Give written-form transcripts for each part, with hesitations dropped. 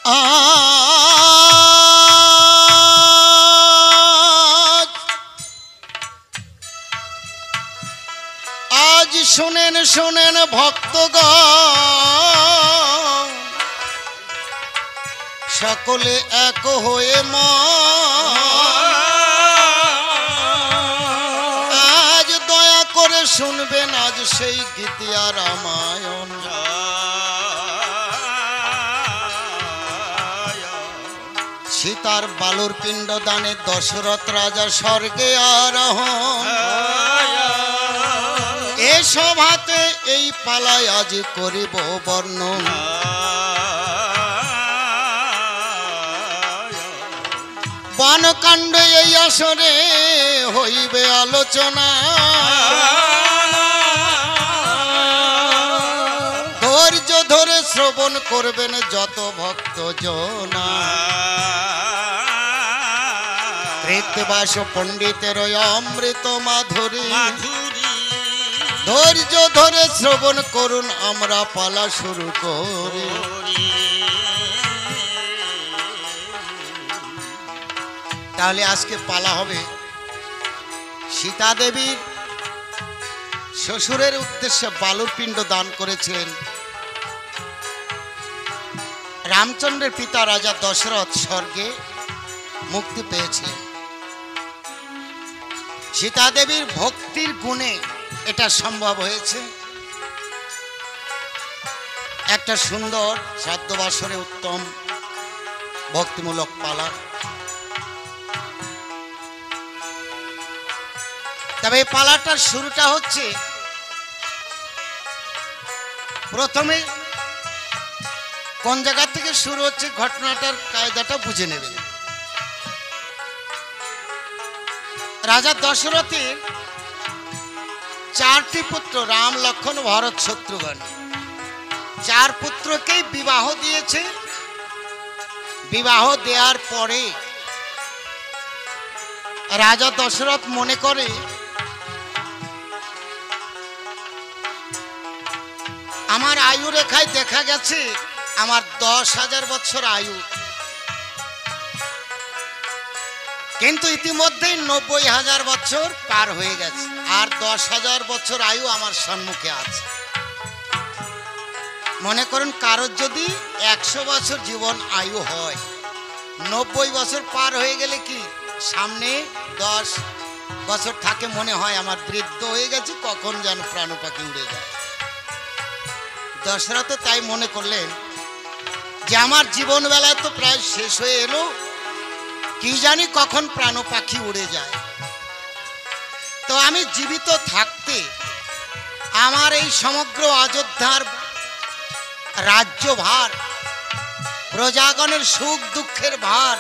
आज শুনেন শুনেন ভক্তগণ সকলে এক হয়ে আজ দয়া করে শুনবেন আজ সেই গীতিয়া রামায়ণ সীতার বালুর পিণ্ড দানে দশরথ রাজা স্বর্গে আরোহণ এ সভাতে এই পালায় আজ করিব বর্ণন বনকাণ্ড এই আসরে হইবে আলোচনা ধৈর্য ধরে শ্রবণ করবেন যত ভক্তজনা কৃতবাস পণ্ডিতের অমৃত মাধুরী ধৈর্য ধরে শ্রবণ করুন আমরা পালা শুরু করি তাহলে আজকে পালা হবে সীতা দেবীর শ্বশুরের উদ্দেশ্যে বালুর পিণ্ড দান করেছেন রামচন্দ্রের পিতা রাজা দশরথ স্বর্গে মুক্তি পেয়েছিলেন সীতা দেবীর ভক্তির গুণে এটা সম্ভব হয়েছে একটা সুন্দর শ্রাদ্ধবাসরে উত্তম ভক্তিমূলক পালা তবে এই পালাটার শুরুটা হচ্ছে প্রথমে কোন জায়গা থেকে শুরু হচ্ছে ঘটনাটার কায়দাটা বুঝে নেবেন রাজা দশরথের চারটি পুত্র রাম লক্ষ্মণ ভরত শত্রুঘ্ন চার পুত্রকেই বিবাহ দিয়েছে বিবাহ দেওয়ার পরে রাজা দশরথ মনে করে আমার আয়ু রেখায় দেখা গেছে আমার 10,000 বছর আয়ু কিন্তু ইতিমধ্যেই 90,000 বছর পার হয়ে গেছে আর 10,000 বছর আয়ু আমার সম্মুখে আছে মনে করুন কারোর যদি 100 বছর জীবন আয়ু হয় 90 বছর পার হয়ে গেলে কি সামনে 10 বছর থাকে মনে হয় আমার বৃদ্ধ হয়ে গেছে কখন যেন প্রাণ পাখি উড়ে যায় দশরথ তাই মনে করলেন যে আমার জীবন বেলায় তো প্রায় শেষ হয়ে এলো কি জানি কখন প্রাণ পাখি উড়ে যায় তো আমি জীবিত থাকতে আমার এই সমগ্র অযোধ্যার রাজ্যভার প্রজাগণের সুখ দুঃখের ভার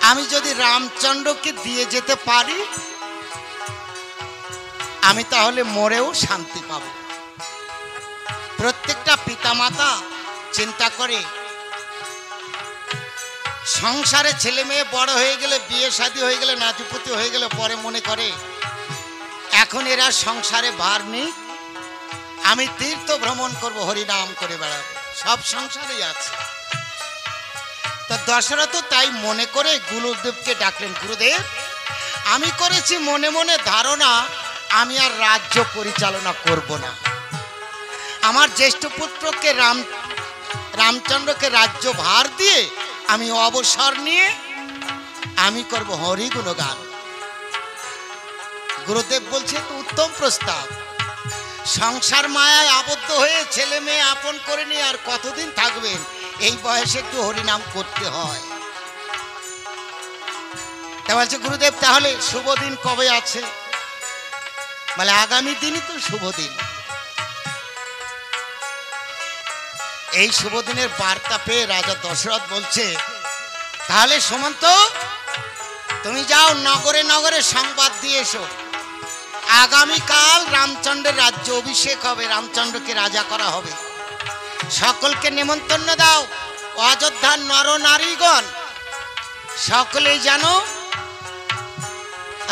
আমি যদি রামচন্দ্রকে দিয়ে যেতে পারি আমি তাহলে মরেও শান্তি পাব প্রত্যেকটা পিতামাতা চিন্তা করে সংসারে ছেলে মেয়ে বড় হয়ে গেলে বিয়ে শাদী হয়ে গেলে নাতিপুতি হয়ে গেলে পরে মনে করে এখন এরা সংসারে ভার নেই আমি তীর্থ ভ্রমণ করব হরিনাম করে বেড়াবো সব সংসারেই আছে তো দশরথ তাই মনে করে গুরুদেবকে ডাকলেন গুরুদেব আমি করেছি মনে মনে ধারণা আমি আর রাজ্য পরিচালনা করব না আমার জ্যেষ্ঠ পুত্রকে রামচন্দ্রকে রাজ্য ভার দিয়ে আমি অবসর নিয়ে আমি করব হরি গুণগান গুরুদেব বলছে তো উত্তম প্রস্তাব সংসার মায়ায় আবদ্ধ হয়ে ছেলে মেয়ে আপন করে নিয়ে আর কতদিন থাকবেন এই বয়সে একটু হরিনাম করতে হয় তা বলছে গুরুদেব তাহলে শুভ দিন কবে আছে বলে আগামী দিনই তো শুভ দিন এই শুভ দিনের বার্তা পেয়ে রাজা দশরথ বলছে তাহলে সুমন্ত তুমি যাও নগরে নগরে সংবাদ দিয়ে এসো আগামীকাল রামচন্দ্রের রাজ্য অভিষেক হবে রামচন্দ্রকে রাজা করা হবে সকলকে নিমন্ত্রণ দাও অযোধ্যার নর নারীগণ সকলেই জানো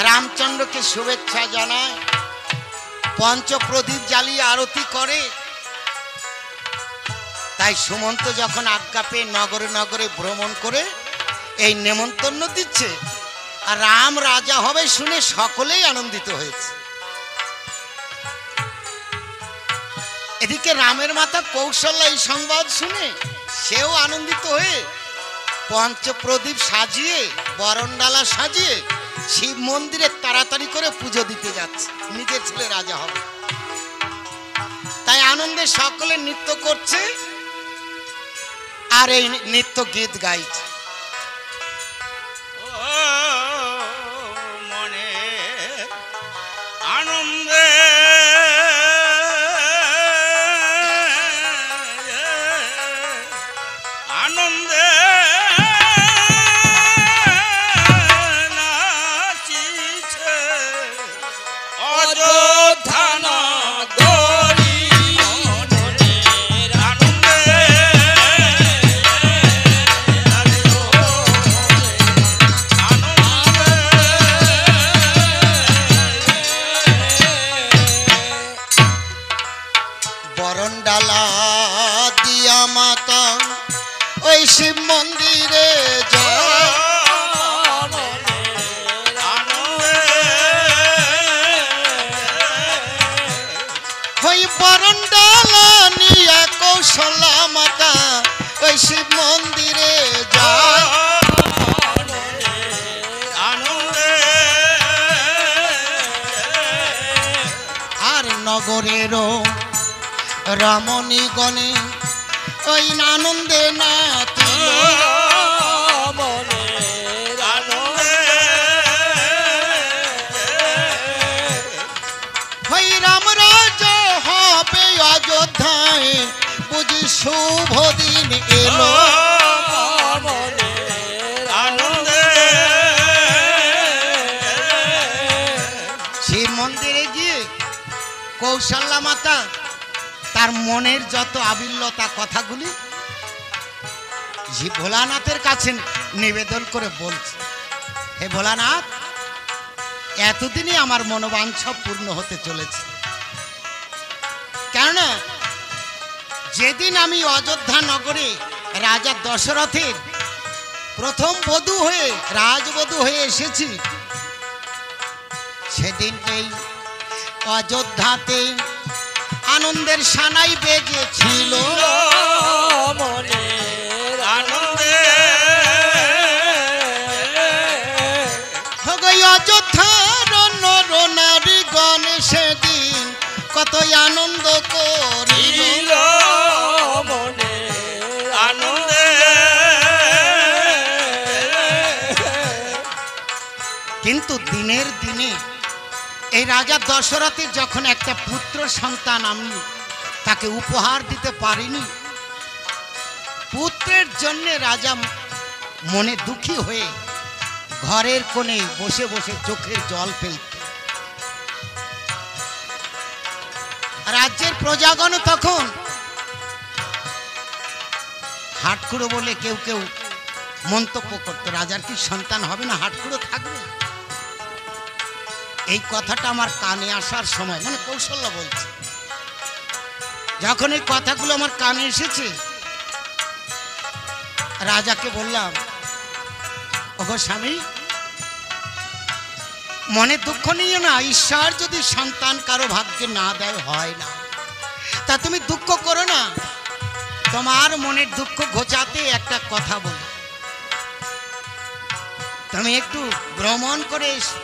রামচন্দ্রকে শুভেচ্ছা জানায় পঞ্চপ্রদীপ জ্বালিয়ে আরতি করে তাই সুমন্ত যখন আজ্ঞা পেয়ে নগরে নগরে ভ্রমণ করে এই নেমন্তন্ন দিচ্ছে, আর রাম রাজা হবে শুনে সকলেই আনন্দিত হয়েছে। এদিকে রামের মাতা কৌশল্যা এই সংবাদ শুনে সেও আনন্দিত হয়ে পঞ্চপ্রদীপ সাজিয়ে বরণডালা সাজিয়ে শিব মন্দিরে তাড়াতাড়ি করে পুজো দিতে যাচ্ছে, নিজের ছেলে রাজা হবে। তাই আনন্দে সকলে নৃত্য করছে আর এই নৃত্য গীত গাইছে। মনে আনন্দে আনন্দে নাচিছে অযোধ্যা নগরী। বরণডালা দিয়া মাতা ওই শিব মন্দিরে যায়, ওই বরণডালা নিয়ে কৌশল্যা মাতা ওই শিব মন্দিরে যায়। আর নগরেরও রমণীগণে ওই আনন্দে নাচিল, ওই রাম রাজা হবে অযোধ্যায় বুঝি শুভ দিন এলো। শিব মন্দিরে গিয়ে কৌশল্যা মাতা তার মনের যত আবিল্যতা কথাগুলি ভোলানাথের কাছে নিবেদন করে বলছে, হে ভোলানাথ, এতদিনই আমার মনোবাঞ্ছা পূর্ণ হতে চলেছে। কেননা যেদিন আমি অযোধ্যা নগরে রাজা দশরথের প্রথম বধূ হয়ে রাজবধূ হয়ে এসেছি, সেদিনকেই অযোধ্যাতে আনন্দের সানাই বেজেছিল। অযোধ্যার নরনারীগণ সেদিন কতই আনন্দ করিল। কিন্তু দিনের দিনে এই রাজা দশরথের যখন একটা পুত্র সন্তান আমি তাকে উপহার দিতে পারিনি, পুত্রের জন্য রাজা মনে দুঃখী হয়ে ঘরের কোণে বসে বসে চোখের জল ফেলত। রাজ্যের প্রজাগণ তখন হাটকুড়ো বলে কেউ কেউ মন্তব্য করতো, রাজার কি সন্তান হবে না, হাটকুড়ো থাকবে। এই কথাটা আমার কানে আসার সময়, মানে কৌশল্যা বলছে, যখন এই কথাগুলো আমার কানে এসেছে রাজাকে বললাম, ওগো স্বামী, মনে দুঃখ নিও না, ঈশ্বর যদি সন্তান কারো ভাগ্যে না দেয় হয় না, তা তুমি দুঃখ করো না। তোমার মনের দুঃখ ঘোচাতে একটা কথা বলি, তুমি একটু ভ্রমণ করে এসো।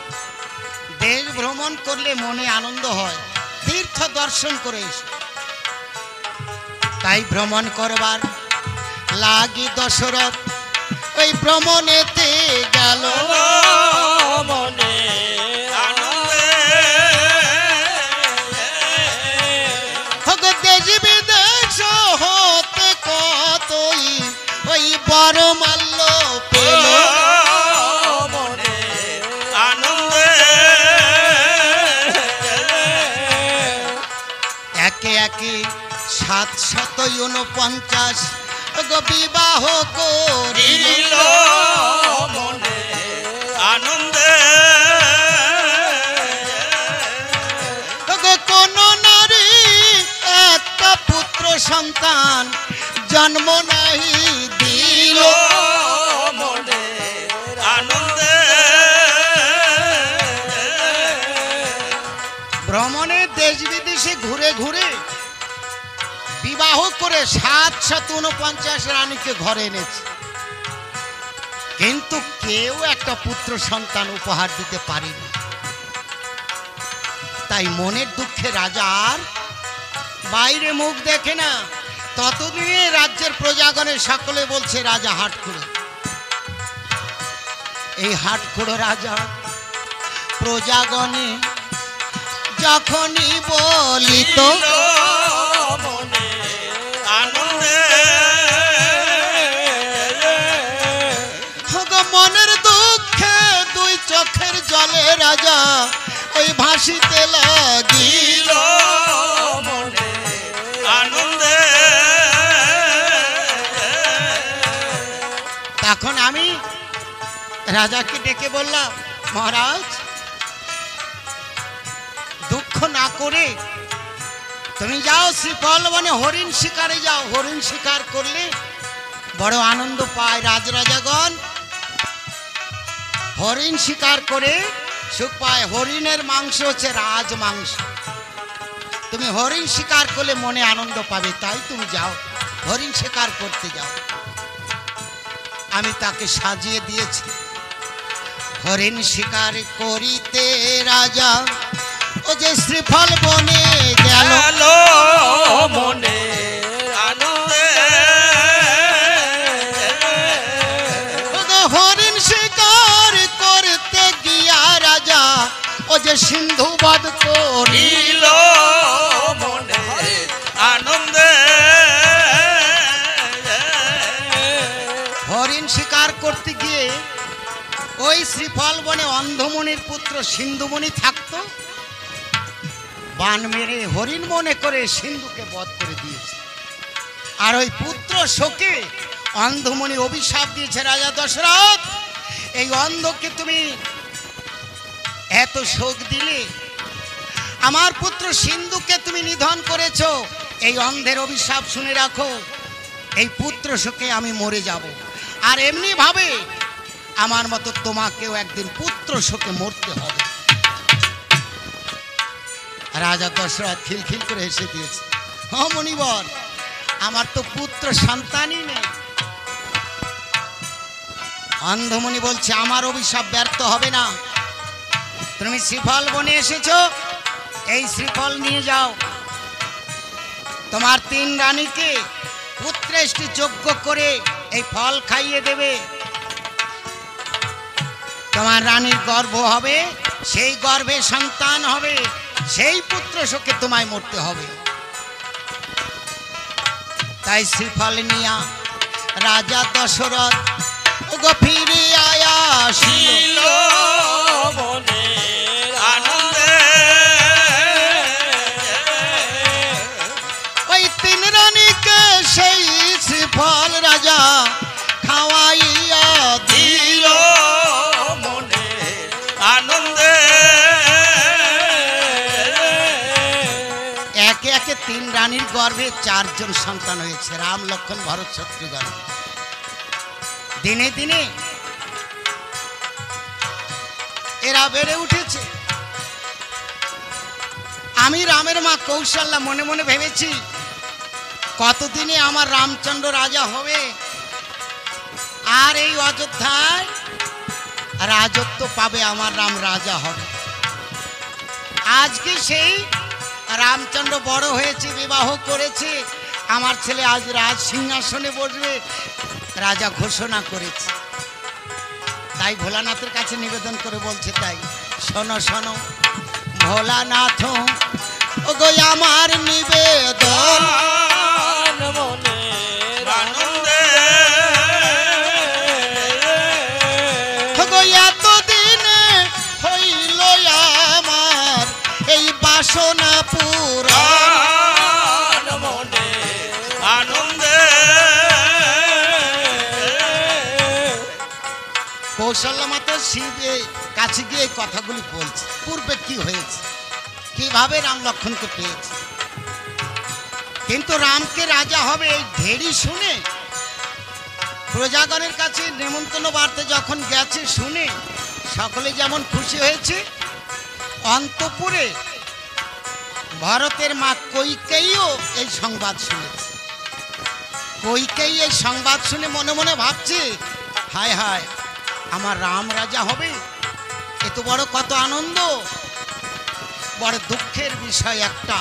দেশ ভ্রমণ করলে মনে আনন্দ হয়, তীর্থ দর্শন করে এসো। তাই ভ্রমণ করবার লাগি দশরথ ওই ভ্রমণেতে গেল। দেশ বিদেশ হতে কতই ওই বড় মাল্য পেল। একে একে 749 বিবাহ করিল মনে আনন্দে। কোন নারী একটা পুত্র সন্তান জন্ম নাহি দিল মনে আনন্দে ভ্রমণে দেশ বিদেশে ঘুরে ঘুরে বিবাহ করে 749 রানীকে ঘরে এনেছে, কিন্তু কেউ একটা পুত্র সন্তান উপহার দিতে পারেনি। তাই মনের দুঃখে রাজা আর বাইরে মুখ দেখে না। ততদিনে রাজ্যের প্রজাগণের সকলে বলছে রাজা হাটখড়ো। এই হাটখড়ো রাজা প্রজাগণে যখনই বলিত মনে আনন্দে মনের দুঃখে দুই চোখের জলে রাজা ওই ভাসিতে লাগিল মনে আনন্দে তখন আমি রাজাকে ডেকে বললাম, মহারাজ দুঃখ না করে তুমি যাও শ্রীফল বনে হরিণ শিকারে যাও। হরিণ শিকার করলে বড় আনন্দ পায় রাজরাজাগণ, হরিণ শিকার করে সুখ পায়। হরিণের মাংস হচ্ছে রাজ মাংস। তুমি হরিণ শিকার করলে মনে আনন্দ পাবে, তাই তুমি যাও হরিণ শিকার করতে যাও। আমি তাকে সাজিয়ে দিয়েছি। হরিণ শিকার করিতে রাজা ও যে শ্রীফল বনে গেল মনে আনন্দে হরিণ শিকার করতে গিয়া রাজা ও যে সিন্ধু বধ করিল মনে আনন্দে হরিণ শিকার করতে গিয়ে ওই শ্রীফল বনে অন্ধমণির পুত্র সিন্ধুমণি থাকতো। বান মেরে হরিণ মনে করে সিন্ধুকে বধ করে দিয়েছে। আর ওই পুত্র শোকে অন্ধমণি অভিশাপ দিয়েছে, রাজা দশরথ এই অন্ধকে তুমি এত শোক দিলে, আমার পুত্র সিন্ধুকে তুমি নিধন করেছো। এই অন্ধের অভিশাপ শুনে রাখো, এই পুত্র শোকে আমি মরে যাব। আর এমনি ভাবে আমার মতো তোমাকেও একদিন পুত্র শোকে মরতে হবে। রাজা দশরথ খিলখিল করে হেসে দিয়েছে, ও মণিবর আমার তো পুত্র সন্তানই নেই। অন্ধমণি বলছে আমার অভিশাপ ব্যর্থ হবে না। তুমি শ্রীফল বনে এসেছো, এই শ্রীফল নিয়ে যাও। তোমার 3 রানীকে পুত্রেষ্টি যজ্ঞ করে এই ফল খাইয়ে দেবে। তোমার রানীর গর্ভ হবে, সেই গর্ভে সন্তান হবে, সেই পুত্র শোকে তোমায় মরতে হবে। তাই শ্রীফল নিয়া রাজা দশরথ ফিরে আসিল মনে আনন্দে ওই 3 রানীকে সেই শ্রীফল রাজা খাওয়াইয়া দিল মনে আনন্দে একে একে 3 রানীর গর্ভে 4 জন সন্তান হয়েছে, রাম লক্ষ্মণ ভরত শত্রুঘ্ন। দিনে দিনে এরা বেড়ে উঠেছে। আমি রামের মা কৌশল্যা মনে মনে ভেবেছি কতদিনে আমার রামচন্দ্র রাজা হবে, আর এই অযোধ্যায় রাজত্ব পাবে, আমার রাম রাজা হবে। আজকে সেই রামচন্দ্র বড় হয়েছে, বিবাহ করেছে, আমার ছেলে আজ রাজ সিংহাসনে বসবে, রাজা ঘোষণা করেছে। তাই ভোলানাথের কাছে নিবেদন করে বলছে, তাই শোনো শোনো ভোলানাথ ও গো আমার নিবেদন মনে আনন্দে ও গো এতদিন হইল আমার এই বাসনা পূরণ মনে আনন্দে কৌশল্যা মাতা শিবের কাছে গিয়ে এই কথাগুলি বলছে, পূর্বে কি হয়েছে, কিভাবে রাম লক্ষ্মণকে পেয়েছে। কিন্তু রামকে রাজা হবে এই ঢেড়ি শুনে প্রজাগণের কাছে নেমন্তন্ন বার্তা যখন গেছে শুনে সকলে যেমন খুশি হয়েছে, অন্তঃপুরে ভারতের মা কইকেয়ীও এই সংবাদ শুনেছে। কইকেয়ী এই সংবাদ শুনে মনে মনে ভাবছে, হায় হায়, আমার রাম রাজা হবে, এত বড় কত আনন্দ। বড় দুঃখের বিষয় একটা,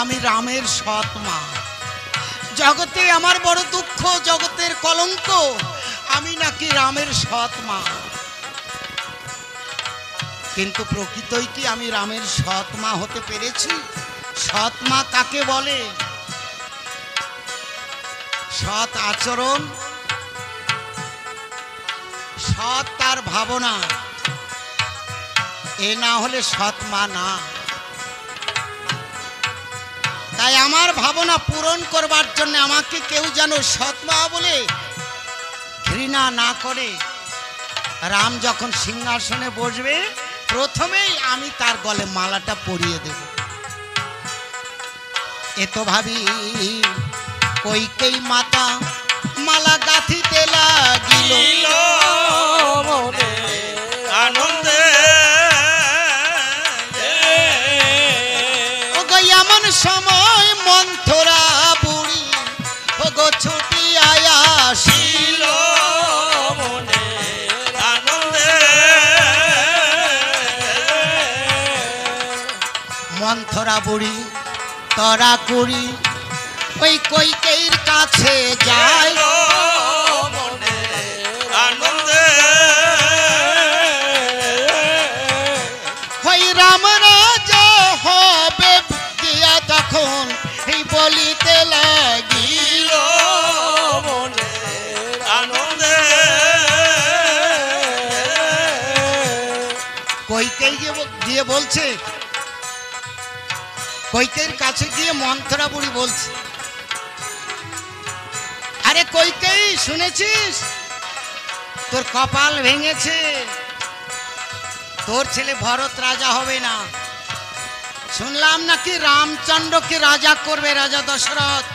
আমি রামের সৎ মা, জগতে আমার বড় দুঃখ, জগতের কলঙ্ক, আমি নাকি রামের সৎ মা। কিন্তু প্রকৃতই কি আমি রামের সৎ মা হতে পেরেছি? সৎ মা কাকে বলে? সৎ আচরণ, সৎ তার ভাবনা, এ না হলে সৎ মা না। তাই আমার ভাবনা পূরণ করবার জন্য আমাকে কেউ যেন সৎ মা বলে ঘৃণা না করে। রাম যখন সিংহাসনে বসবে প্রথমেই আমি তার গলে মালাটা পরিয়ে দেব। এত ভাবি কইকেয়ী মাতা মালা গাঁথিতে লাগিল মনে আনন্দে। ওগো এমন সময় মন্থরা বুড়ি ওগো ছুটি আয়াসিল মনে আনন্দে। মন্থরা বুড়ি তরা কুড়ি ওই কইকেয়ীর কাছে যায় মনে আনন্দে। ওই রাম রাজা হবে গিয়া তখন এই বলিতে লাগিল মনে আনন্দে। কইকেয়ী গিয়ে বলছে, কইকেয়ীর কাছে গিয়ে মন্থরা বুড়ি বলছে, আরে কইকেয়ী শুনেছিস তোর কপাল ভেঙেছে, তোর ছেলে ভরত রাজা হবে না। শুনলাম নাকি রামচন্দ্রকে রাজা করবে রাজা দশরথ।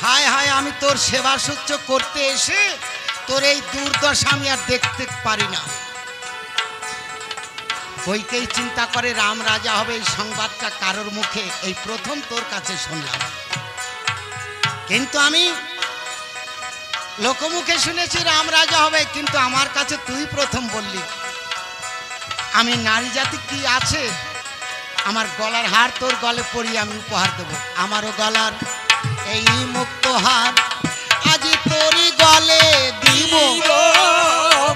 হায় হায়, আমি তোর সেবা শুশ্রূষ করতে এসে তোর এই দুর্দশা আমি আর দেখতে পারি না। কইকেয়ী চিন্তা করে রাম রাজা হবে এই সংবাদটা কারোর মুখে এই প্রথম তোর কাছে শুনলাম। কিন্তু আমি লোকমুখে শুনেছি রাম রাজা হবে, কিন্তু আমার কাছে তুই প্রথম বললি। আমি নারী জাতি কি আছে, আমার গলার হার তোর গলে পরিয়ে আমি উপহার দেব। আমারও গলার এই মুক্ত হার আজি তোরই গলে দিব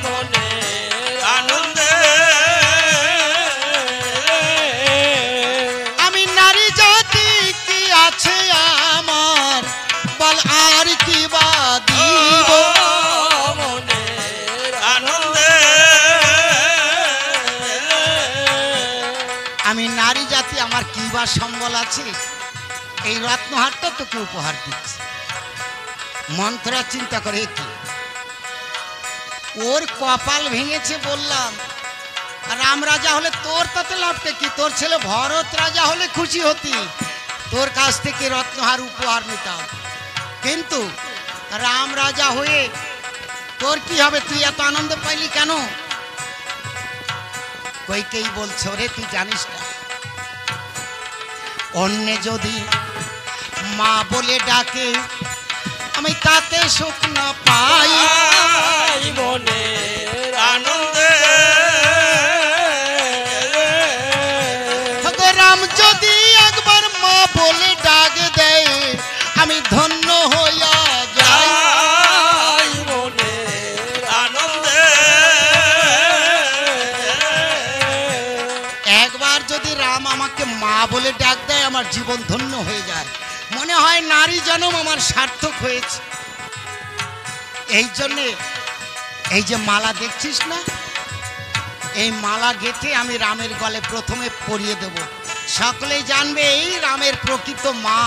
মনে আনন্দে। আমি নারী জাতি কি আছে আমার, বল আর কি বা দিব মনে আনন্দে। আমি নারী জাতি, আমার কি বা সম্বল আছে? এই রত্নহারটা তোকে উপহার দিচ্ছে। মন্থরা চিন্তা করে, কি ওর কপাল ভেঙেছে বললাম, রাম রাজা হলে তোর তাতে লাভটা কি? তোর ছেলে ভরত রাজা হলে খুশি হতি, তোর কাছ থেকে রত্নহার উপহার নিতাম। কিন্তু রাম রাজা হয়ে তোর কি হবে? তুই এত আনন্দ পাইলি কেন? কইকেয়ী বলছে, ওরে তুই জানিস না, অন্যে যদি মা বলে ডাকে আমি তাতে সুখ না পাই মনে আনন্দে। রাম যদি একবার মা বলে ডাক দেয় আমি ধন্য হইয়া যাই মনে আনন্দে। একবার যদি রাম আমাকে মা বলে ডাক দেয় আমার জীবন ধন্য হয়ে যায়, মনে হয় নারী জন্ম আমার সার্থক হয়েছে। এই জন্যে এই যে মালা দেখছিস না, এই মালা গেঁথে আমি রামের গলে প্রথমে পরিয়ে দেব। সকলেই জানবে এই রামের প্রকৃত মা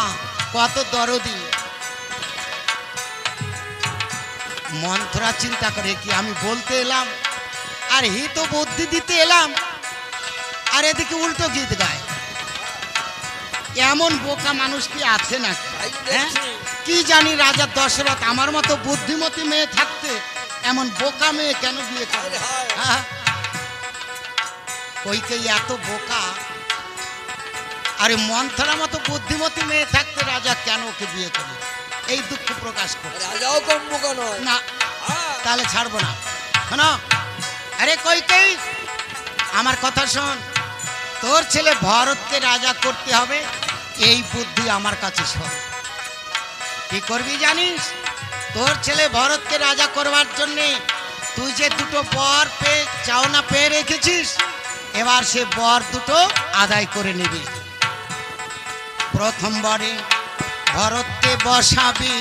কত দরদি। মন্থরা চিন্তা করে, কি আমি বলতে এলাম আর হি তো বুদ্ধি দিতে এলাম, আর এদিকে উল্টো গীত গায়। এমন বোকা মানুষ কি আছে না? তাই হ্যাঁ? দেখছি। কি জানি রাজা দশরথ আমার মতো বুদ্ধিমতী মেয়ে থাকতে এমন বোকা মেয়ে কেন বিয়ে করে? হায় হায়। হ্যাঁ? কইকেই এত বোকা, আরে মন্থরা মতো বুদ্ধিমতী মেয়ে থাকতে রাজা কেন ওকে বিয়ে করে? এই দুঃখ প্রকাশ করে রাজাও কম বোকা নয়। না, হ্যাঁ। তাহলে ছাড়বো না। শোনো, আরে কইকেই আমার কথা শোন, তোর ছেলে ভরতকে রাজা করতে হবে, এই বুদ্ধি আমার কাছে শোন। কি করবি জানিস? তোর ছেলে ভরতকে রাজা করবার জন্যে তুই যে দুটো বর পেয়ে চাওনা পেয়ে রেখেছিস, এবার সে বর দুটো আদায় করে নিবি। প্রথম বরে ভরতকে বসাবি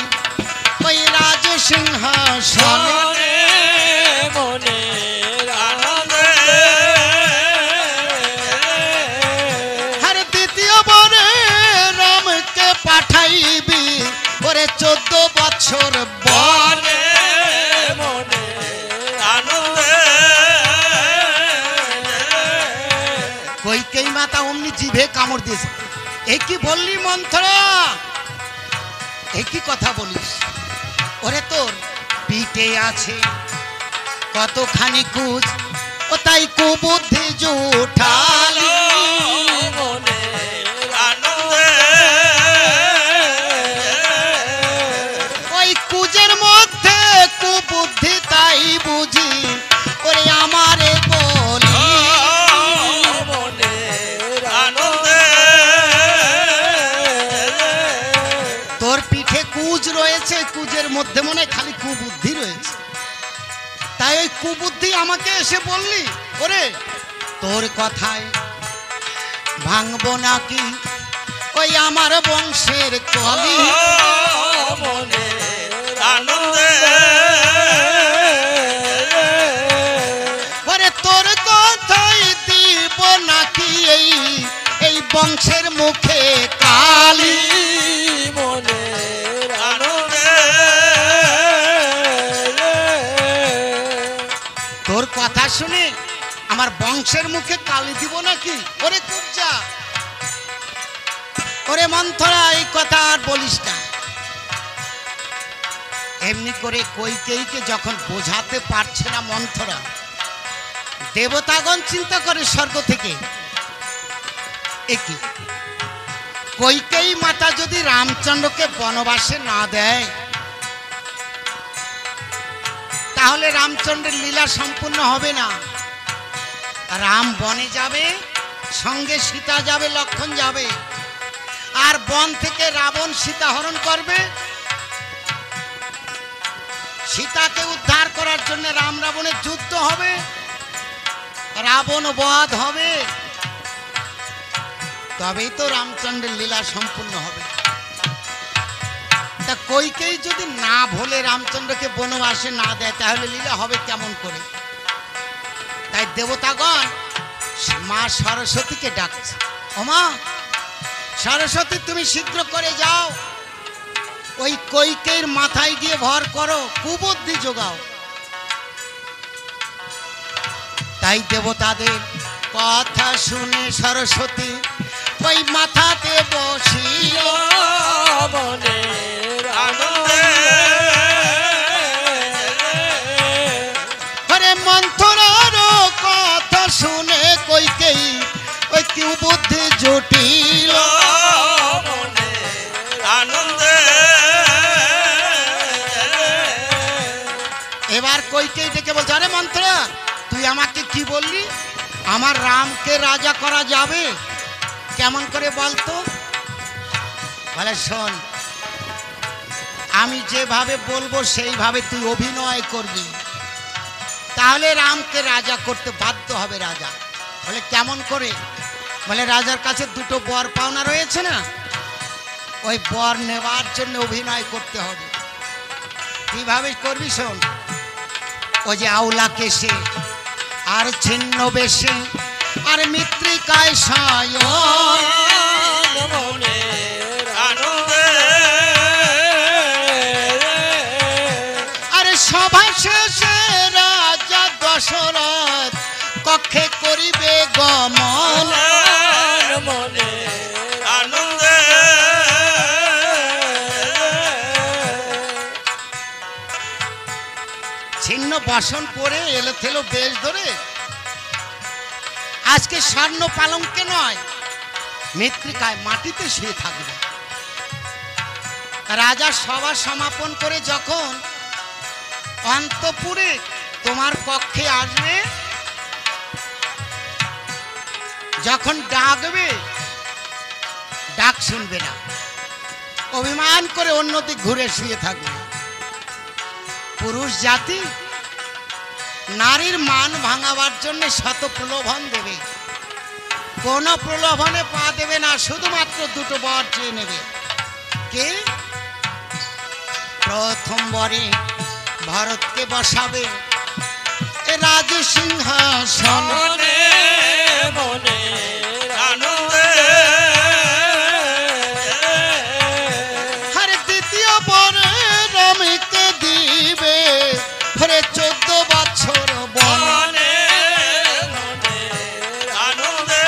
ওই রাজ সিংহাসনে, মনে মনের আনন্দে আর দ্বিতীয় বরে রামকে পাঠাইবি ওরে 14 বছর বনে। মনে মনের আনন্দে কইকেই মাতা অমনি জিভে কামড় দিয়েছে। এ কি বললি মন্থরা? এ কি কথা বলিস? ওরে তোর পিঠে আছে কতখানি কুচ, ও তাই কুবুদ্ধি জুঠালি। মনের আনন্দে ওই কুজের মধ্যে কুবুদ্ধি তাই বুঝি ওরে আমারে বলি। মনের আনন্দে তোর পিঠে কুজ রয়েছে, কুজের মধ্যে মনে হয় খালি কুবুদ্ধি রয়েছে, তাই ওই কুবুদ্ধি আমাকে এসে বললি? ওরে তোর কথায় ভাঙবো নাকি ওই আমার বংশের কলি? মনের আনন্দে ওরে তোর কথাই দিব নাকি এই এই বংশের মুখে কালি? মনের আনন্দে তোর কথা শুনে আমার বংশের মুখে কালি দিব নাকি? ওরে কুবজা, ওরে মন্থরা, এই কথা আর বলিস না। এমনি করে কইকেইকে যখন বোঝাতে পারছে না মন্থরা, দেবতাগণ চিন্তা করে স্বর্গ থেকে, একই কইকেই মাতা যদি রামচন্দ্রকে বনবাসে না দেয়, তাহলে রামচন্দ্রের লীলা সম্পূর্ণ হবে না। রাম বনে যাবে, সঙ্গে সীতা যাবে, লক্ষণ যাবে, আর বন থেকে রাবণ সীতা হরণ করবে। সীতাকে উদ্ধার করার জন্য রাম রাবণের যুদ্ধ হবে, রাবণ বধ হবে, তবেই তো রামচন্দ্রের লীলা সম্পূর্ণ হবে। তা কইকেই যদি না ভোলে রামচন্দ্রকে বনবাসে না দেয়, তাহলে লীলা হবে কেমন করে? তাই দেবতাগণ মা সরস্বতীকে ডাকছে, ও মা সরস্বতী, তুমি শীঘ্র করে যাও, ওই কইকের মাথায় গিয়ে ভর করো, কুবুদ্ধি যোগাও। তাই দেবতাদের কথা শুনে সরস্বতী ওই মাথাতে বসিল। মনের আনন্দে আরে মন্থরার কথা শুনে কইকেই ওই কুবুদ্ধি জটিল। মনের আনন্দে এবার কইকেই ডেকে বলছে, আরে মন্থরা, তুই আমাকে কি বললি? আমার রামকে রাজা করা যাবে? কেমন করে বলতো? বলে শোন, আমি যেভাবে বলবো সেইভাবে তুই অভিনয় করবি, তাহলে রামকে রাজা করতে বাধ্য হবে রাজা। বলে কেমন করে? বলে রাজার কাছে দুটো বর পাওনা রয়েছে না, ওই বর নেবার জন্য অভিনয় করতে হবে। কিভাবে করবি শোন, ওই যে আউলা কেশে আর ছিন্ন বেশে আর মৃত্তিকায় সায়ন, মনের আনন্দে আরে সভা শেষে রাজা দশরথ কক্ষে করিবে গমন। মনের আনন্দে বসন পরে এলো থেলো বেশ ধরে আজকে স্বর্ণ পালঙ্কে নয় মৃত্তিকায় মাটিতে শুয়ে থাকবে। রাজা সভা সমাপন করে যখন অন্তঃপুরে তোমার কক্ষে আসবে, যখন ডাকবে ডাক শুনবে না, অভিমান করে অন্যদিক ঘুরে শুয়ে থাকবে। পুরুষ জাতি নারীর মান ভাঙাবার জন্য শত প্রলোভন দেবে, কোন প্রলোভনে পা দেবে না, শুধুমাত্র দুটো বর চেয়ে নেবে। কে? প্রথম বরে ভরতকে বসাবে রাজ সিংহাসন, মনে মনে আনন্দে হরে দ্বিতীয় বরে রমিকে দিবে হরে 14 বছর বন। মনে মনে আনন্দে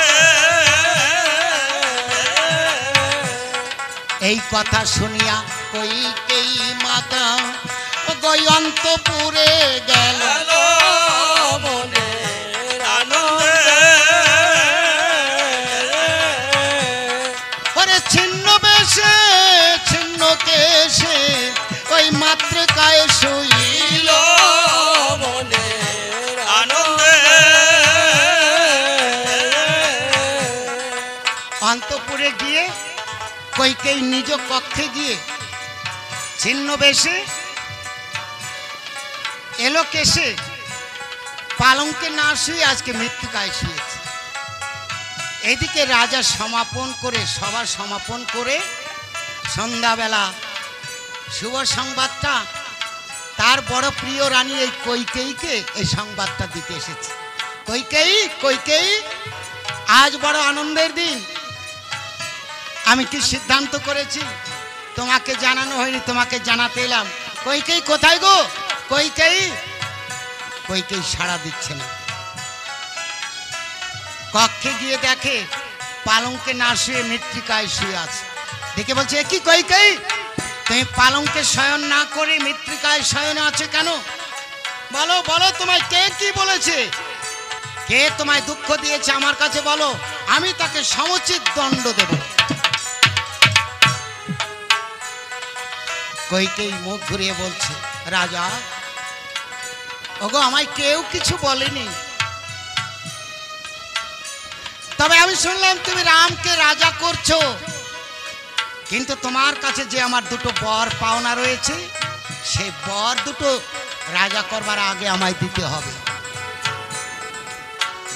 এই কথা শুনিয়া কইকেয়ী মাতা গয়ন্তপুরে গেল, আলো মনে আনন্দে ওরে ছিন্ন বেশে ছিন্ন কেশে ওই মাতৃকায় শুইল, মনে আনন্দে অন্তঃপুরে গিয়ে কইকেয়ী নিজ কক্ষে গিয়ে ছিন্ন বেশে এলো কেশে পালঙ্কে না শুয়ে আজকে মৃত্তিকায় শুয়েছে। এদিকে রাজা সমাপন করে সভা সমাপন করে সন্ধ্যাবেলা শুভ সংবাদটা তার বড় প্রিয় রানী এই কইকেয়ীকে এই সংবাদটা দিতে এসেছে। কইকেয়ী, কইকেয়ী, আজ বড় আনন্দের দিন। আমি কি সিদ্ধান্ত করেছি তোমাকে জানানো হয়নি, তোমাকে জানাতে এলাম। কইকেয়ী কোথায় গো? কইকেয়ী, কইকেয়ী সাড়া দিচ্ছে না। কক্ষে গিয়ে দেখে পালঙ্কে না শুয়ে মৃত্তিকায় শুয়ে আছে। দেখে বলছে, কি কইকেয়ী, তুমি পালঙ্কে শয়ন না করে মৃত্তিকায় শয়ন আছে কেন? বলো বলো, তোমায় কে কি বলেছে? কে তোমায় দুঃখ দিয়েছে আমার কাছে বলো, আমি তাকে সমুচিত দণ্ড দেব। কইকেয়ী মুখ ঘুরিয়ে বলছে, রাজা ওগো, আমায় কেউ কিছু বলেনি, তবে আমি শুনলাম তুমি রামকে রাজা করছো, কিন্তু তোমার কাছে যে আমার দুটো বর পাওনা রয়েছে, সেই বর দুটো রাজা করবার আগে আমায় দিতে হবে।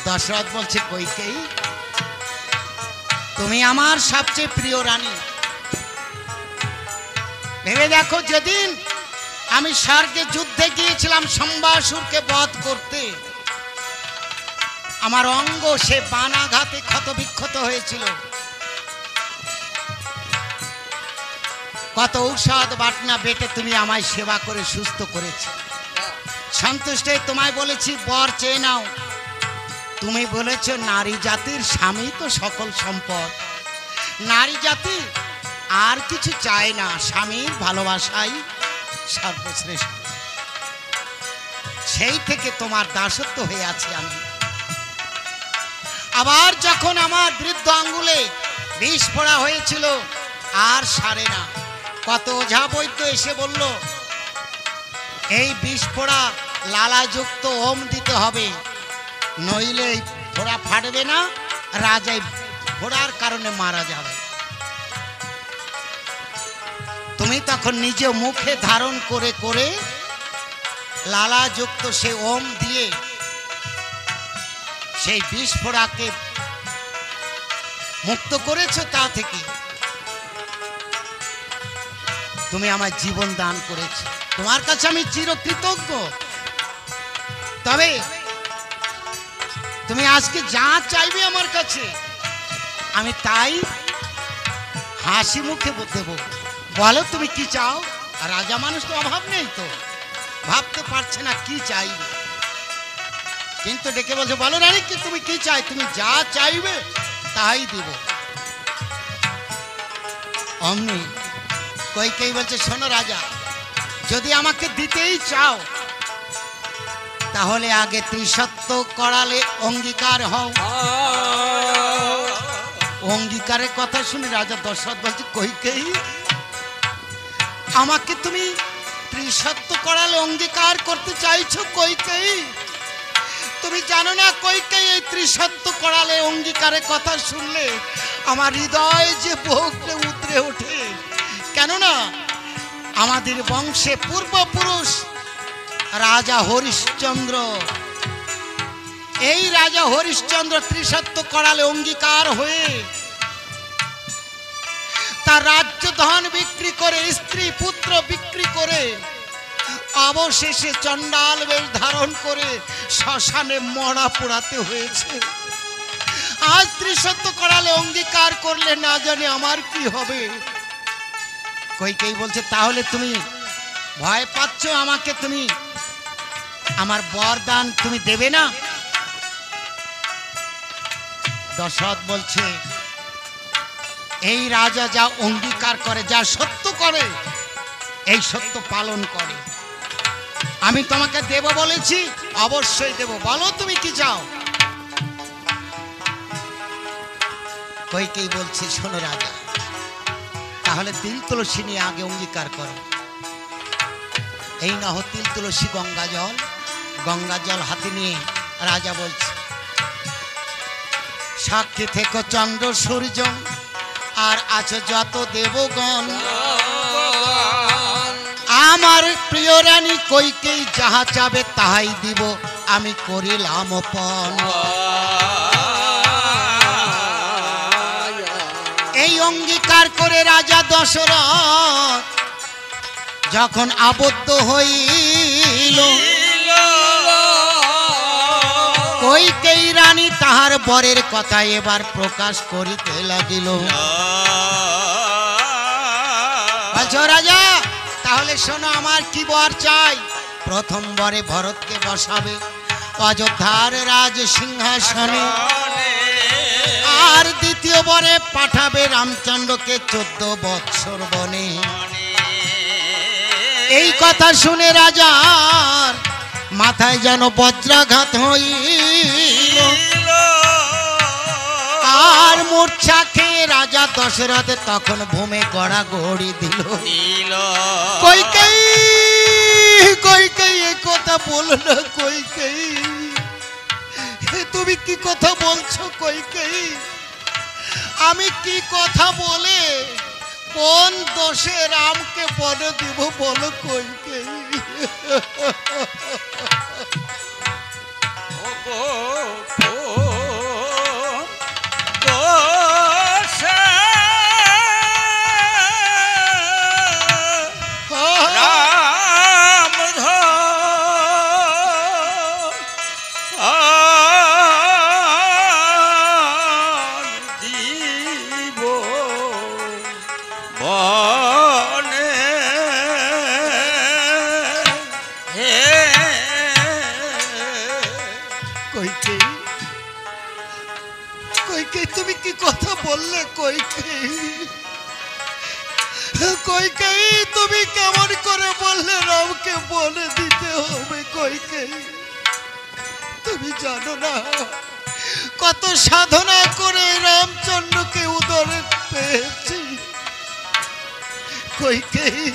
দশরথ বলছে, কইকেয়ী তুমি আমার সবচেয়ে প্রিয় রানী। ভেবে দেখো, যেদিন আমি স্বর্গে যুদ্ধে গিয়েছিলাম শম্বাসুরকে বধ করতে, আমার অঙ্গ সে বানাঘাতে ক্ষতবিক্ষত হয়েছিল। কত ঔষধ বাটনা বেটে তুমি আমায় সেবা করে সুস্থ করেছো। সন্তুষ্ট হয়ে তোমায় বলেছি বর চেয়ে নাও। তুমি বলেছ নারী জাতির স্বামী তো সকল সম্পদ, নারী জাতি আর কিছু চায় না, স্বামীর ভালোবাসাই সর্বশ্রেষ্ঠ। সেই থেকে তোমার দাসত্ব হয়ে আছি আমি। আবার যখন আমার বৃদ্ধ আঙ্গুলে বিষ ফোড়া হয়েছিল, আর সারে না, কত ওঝা বৈদ্য এসে বলল এই বিষ ফোড়া লালাযুক্ত ওম দিতে হবে, নইলে এই ফোড়া ফাটবে না, রাজাই ফোড়ার কারণে মারা যাবে। তুমি তখন নিজে মুখে ধারণ করে করে লালাযুক্ত সে ওম দিয়ে সেই বিষ ফোড়াকে মুক্ত করেছো। তা থেকে তুমি আমার জীবন দান করেছো, তোমার কাছে আমি চিরকৃতজ্ঞ। তবে তুমি আজকে যা চাইবে আমার কাছে, আমি তাই হাসি মুখে দেব। বলো তুমি কি চাও? আর রাজা মানুষ তো অভাব নেই, তো ভাবতে পারছে না কি চাইবে, কিন্তু ডেকে বলছে, বলো রানী কি তুমি কি চাই? তুমি যা চাইবে তাই দিব। অমনি কইকেয়ী বলছে, শোনো রাজা, যদি আমাকে দিতেই চাও তাহলে আগে ত্রিসত্য করালে অঙ্গীকার হও। অঙ্গীকারের কথা শুনে রাজা দশরথ বলছে, কইকেয়ী আমাকে তুমি ত্রিসত্য করালে অঙ্গীকার করতে চাইছো? কইকেয়ী তুমি জানো না কইকেয়ী, এই ত্রিসত্য করালে অঙ্গীকারের কথা শুনলে আমার হৃদয় যে বকলে উতরে ওঠে। কেননা আমাদের বংশে পূর্বপুরুষ রাজা হরিশ্চন্দ্র, এই রাজা হরিশ্চন্দ্র ত্রিসত্য করালে অঙ্গীকার হয়ে তার রাজ্য ধন বিক্রি করে, স্ত্রী পুত্র বিক্রি করে, অবশেষে চণ্ডাল বেশ ধারণ করে শ্মশানে মরা পোড়াতে হয়েছে। আজ ত্রিসত্য করালে অঙ্গীকার করলে না জানি আমার কি হবে। কইকেয়ী বলছে, তাহলে তুমি ভয় পাচ্ছ আমাকে, তুমি আমার বরদান তুমি দেবে না? দশরথ বলছে, এই রাজা যা অঙ্গীকার করে, যা সত্য করে, এই সত্য পালন করে। আমি তোমাকে দেব বলেছি, অবশ্যই দেব, বলো তুমি কি চাও। কইকেয়ী বলছে, শোনো রাজা, তাহলে তিল তুলসী নিয়ে আগে অঙ্গীকার করো। এই না হো তিল তুলসী গঙ্গা জল হাতে নিয়ে রাজা বলছে, সাক্ষী থেকো চন্দ্র সূর্য আর আছো যত দেবগণ, আমার প্রিয় রানী কইকেয়ী যাহা চাবে তাহাই দিব, আমি করিলাম পণ। এই অঙ্গীকার করে রাজা দশরথ যখন আবদ্ধ হইল, কইকেয়ী রানী তাহার বরের কথা এবার প্রকাশ করিতে লাগিল। বলছো রাজা, তাহলে শোনো আমার কি বর চাই। প্রথম বরে ভরতকে বসাবে অযোধ্যার রাজ সিংহাসনে, আর দ্বিতীয় বরে পাঠাবে রামচন্দ্রকে 14 বৎসর বনে। এই কথা শুনে রাজার মাথায় যেন বজ্রাঘাত হইল, আর মূর্ছা খেয়ে রাজা দশরথ তখন ভূমে গড়াগড়ি দিল। কইকেয়ী এ কথা বলো না কইকেয়ী, তুমি কি কথা বলছো কইকেয়ী? আমি কি কথা বলে কোন দোষে রামকে বনে দিব বলো কইকেয়ী? কইকেয়ী তুমি কি কথা বললে কইকেয়ী তুমি কেমন করে বললে রামকে বলে দিতে হবে? কইকেয়ী তুমি জানো না কত সাধনা করে রামচন্দ্রকে উদরে পেয়েছি। কইকেয়ী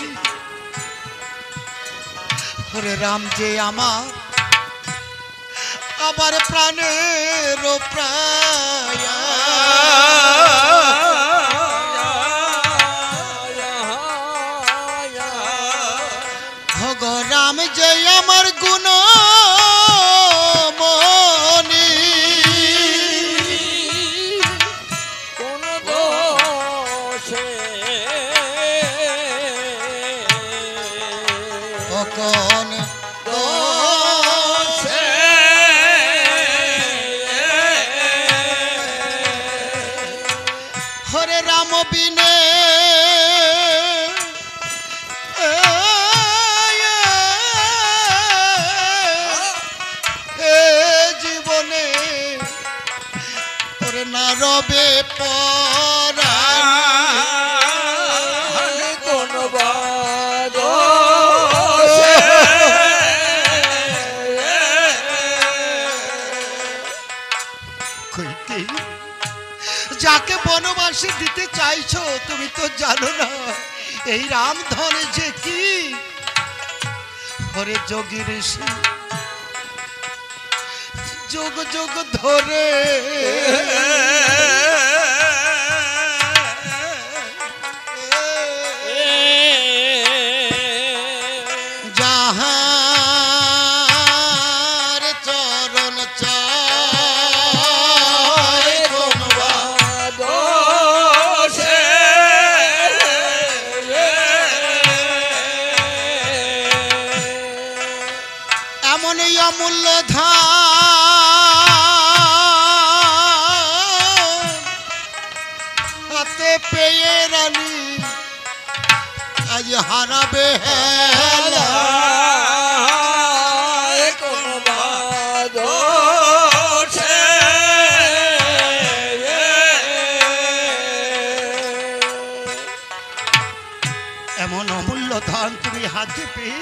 ওরে রাম যে আমার প্রাণের প্রায়, রাম যে আমার গুণ মনি, কোন দোষে কোন দোষে হরে রাম বিনে জীবনে ওরে না রবে পরাণ, কোন দোষে বনবাসে দিতে চাইছো তুমি তো জানো না এই রামধন যে কি। ওরে যোগী ঋষি যোগ যোগ ধরে যাহার চরণ চায় কোন দোষে এমনই অমূল্য ধান হাতে পেয়ে রানী আজ হারাবে হেলা। কোন দোষে এমন অমূল্য ধান তুমি হাতে পেয়ে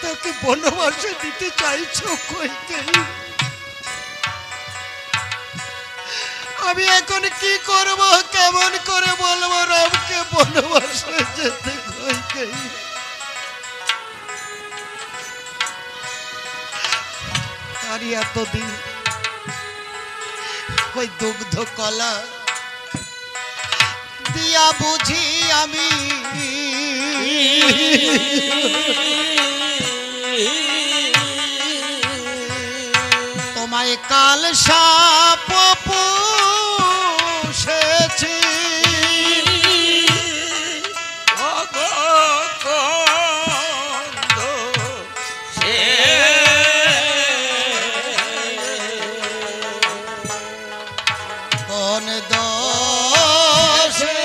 তাকে বনবাসে দিতে চাইছো কইকেই। আমি এখন কি করব কেমন করে বলবো রামকে বনবাসে যেতে কইকেই। আর এতদিন ওই দুগ্ধ কলা দিয়া বুঝি আমি তোমায় কাল সাপ পুষেছি। কোন দোষে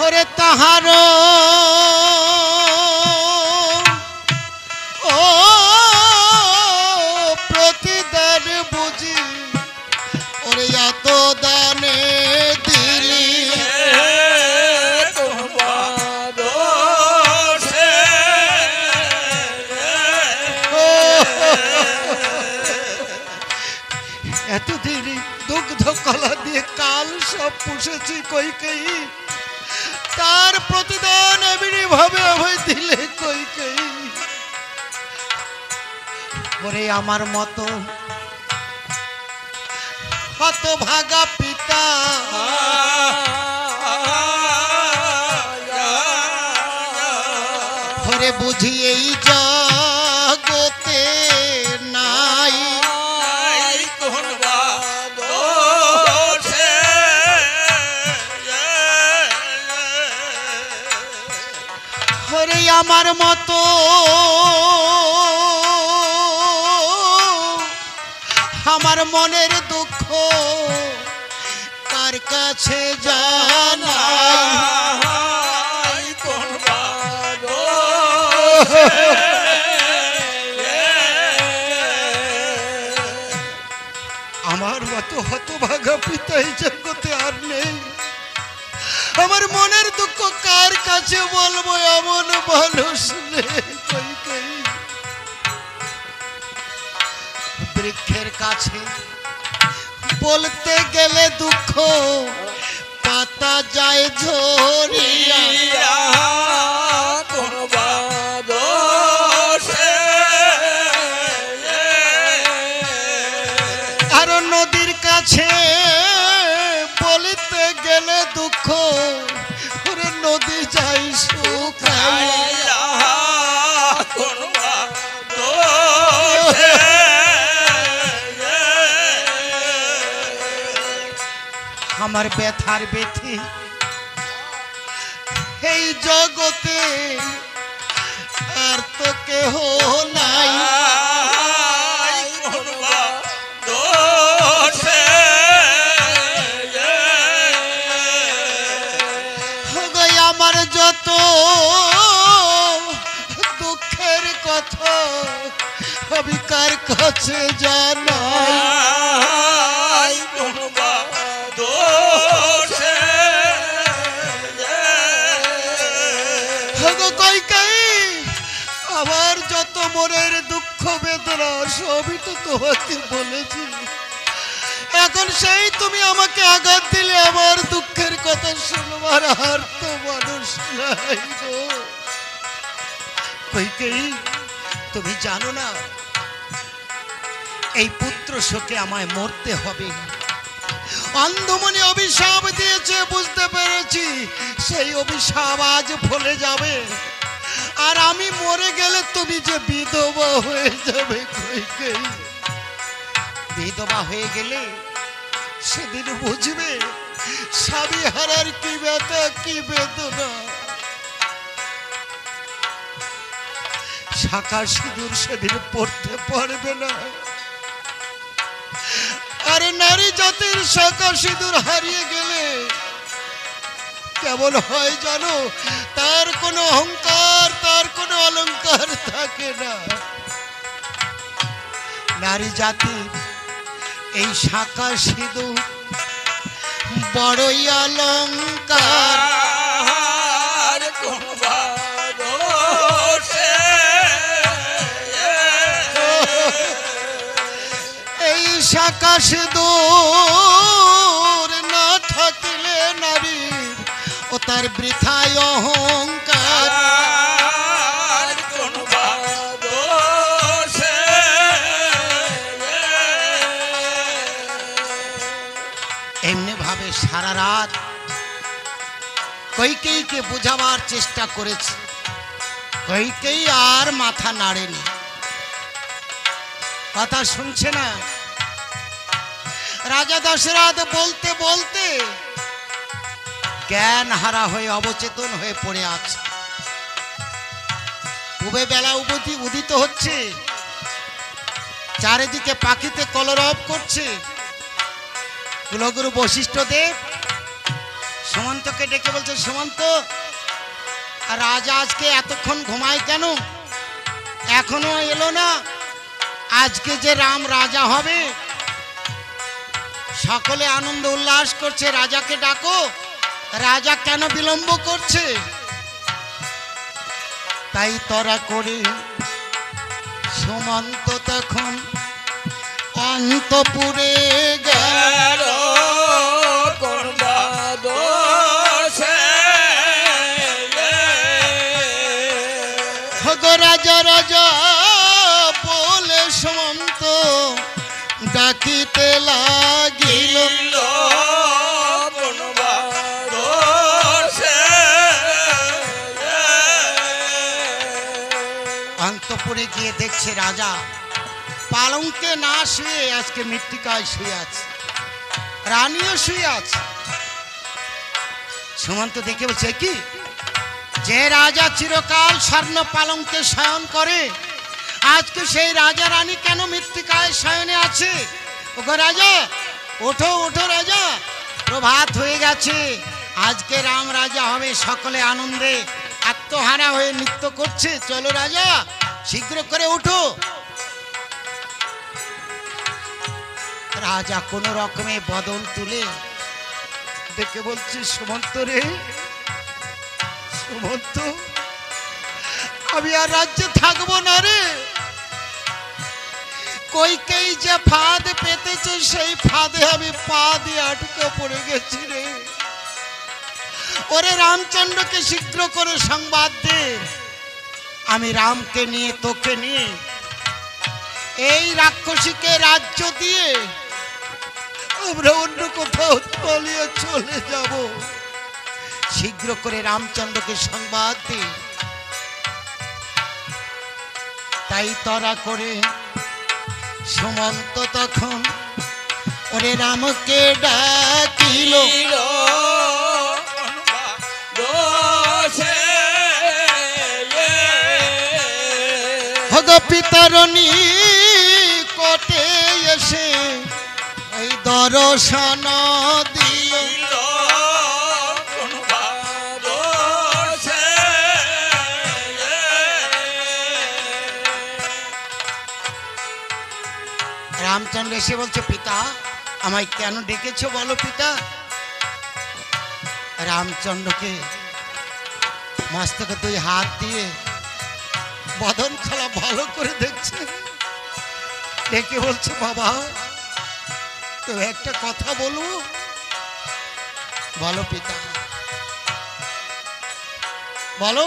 ওরে তাহারো ও প্রতিদান বুঝি ওরে এত দানে দিলি। এতদিন দুগ্ধ কলা দিয়ে কাল সব পুষেছি কইকেই তার প্রতিদান এমনি ভাবে আমায় দিলে কইকেই। ওরে আমার মতো হতভাগা পিতা ওরে বুঝি এই জগতে নাই। ওরে আমার মতো আমার মনের দুঃখ কার কাছে জানাই। আমার মতো হতভাগা পিতা এই জগতে আর নেই। আমার মনের দুঃখ কার কাছে বলবো এমন মানুষ নেই। বৃক্ষের কাছে বলতে গেলে দুঃখ পাতা যায় ঝরিয়া। আর নদীর কাছে বলতে গেলে দুঃখ ওরে নদী যাই শুকাইয়া। আমার ব্যথার ব্যথি এই জগতে আর তো কেহ নাই। আমার যত দুঃখের কথা আমি কার কাছে জানাই। আমার যত মনের দুঃখ বেদনা সবই তো তোমাকে বলেছি। এখন সেই তুমি আমাকে আঘাত দিলে, আমার দুঃখের কথা শুনবার আর তো মানুষ নাই গো। কইকেয়ী, তুমি জানো না এই পুত্র শোকে আমায় মরতে হবে। অন্ধমণি অভিশাপ দিয়েছে, বুঝতে পেরেছি সেই অভিশাপ আজ ফলে যাবে। আর আমি মরে গেলে তুমি যে বিধবা হয়ে যাবে কইকেয়ী। বিধবা হয়ে গেলে সেদিন বুঝবে স্বামী হারার কি ব্যথা, কি বেদনা। শাঁখা সিঁদুর সেদিন পড়তে পারবে না। আরে নারী জাতির শাঁখা সিঁদুর হারিয়ে গেলে কেমন হয় জানো? তার কোনো অহংকার, তার কোনো অলংকার থাকে না। নারী জাতি এই শাঁখা সিঁদুর বড়ই অলংকার। এই শাঁখা সিঁদুর না থাকিলে নারীর ও তার বৃথায় অহংকার। এমনি ভাবে সারা রাত কইকেয়ীকে বোঝাবার চেষ্টা করেছে। কইকেয়ী আর মাথা নাড়েনি, কথা শুনছে না। রাজা দশরথ বলতে বলতে জ্ঞান হারা হয়ে অবচেতন হয়ে পড়ে আছে। পূবে বেলা উদিত হচ্ছে, চারিদিকে পাখিতে কলরব করছে। কুলগুরু বশিষ্ঠ দেব সুমন্তকে ডেকে বলছে, সুমন্ত, রাজা আজকে এতক্ষণ ঘুমায় কেন? এখনো এলো না। আজকে যে রাম রাজা হবে, সকলে আনন্দ উল্লাস করছে, রাজাকে ডাকো। রাজা কেন বিলম্ব করছে? তাই তরা করে সুমন্ত তখন অন্তপুরে গেল। রাজা রাজা বলে সুমন্ত ডাকিতে লাগিল। অন্তপুরে গিয়ে দেখছে রাজা পালঙ্কে না শুয়ে আজকে মৃত্তিকায় শুয়ে আছে, রানীও শুয়ে আছে। সুমন্ত দেখে বলছে, কি যে রাজা চিরকাল স্বর্ণ পালঙ্কে শয়ন করে, আজকে সেই রাজা রানী কেন মৃত্তিকায় শয়নে আছে? ওগো রাজা, ওঠো ওঠো রাজা, প্রভাত হয়ে গেছে, আজকে রাম রাজা হবে। সকলে আনন্দে আত্মহারা হয়ে নৃত্য করছে। চলো রাজা, শীঘ্র করে উঠো। রাজা কোন রকমে বদন তুলে দেখে বলছে, সুমন্ত রে, সুমন্ত, আমি আর রাজ্যে থাকবো না রে। কইকেয়ী যে ফাঁদ পেতেছে, সেই ফাঁদে আমি পা দিয়ে আটকে পড়ে গেছি রে। ওরে রামচন্দ্রকে শীঘ্র করে সংবাদ দে, আমি রামকে নিয়ে, তোকে নিয়ে এই রাক্ষসীকে রাজ্য দিয়ে আমরা অন্য কোথাও পালিয়ে চলে যাব। শীঘ্র করে রামচন্দ্রকে সংবাদ দে। তাই তরা করে সুমন্ত তখন ওরে রামকে ডাকিল। পিতার নিকটে এসে এই দর্শন দিল। রামচন্দ্র এসে বলছে, পিতা, আমায় কেন ডেকেছো বলো পিতা। রামচন্দ্রকে মস্তকে দুই হাত দিয়ে বদন খোলা ভালো করে দেখছে। ডেকে বলছে, বাবা তো একটা কথা বলবো। বলো পিতা, বলো।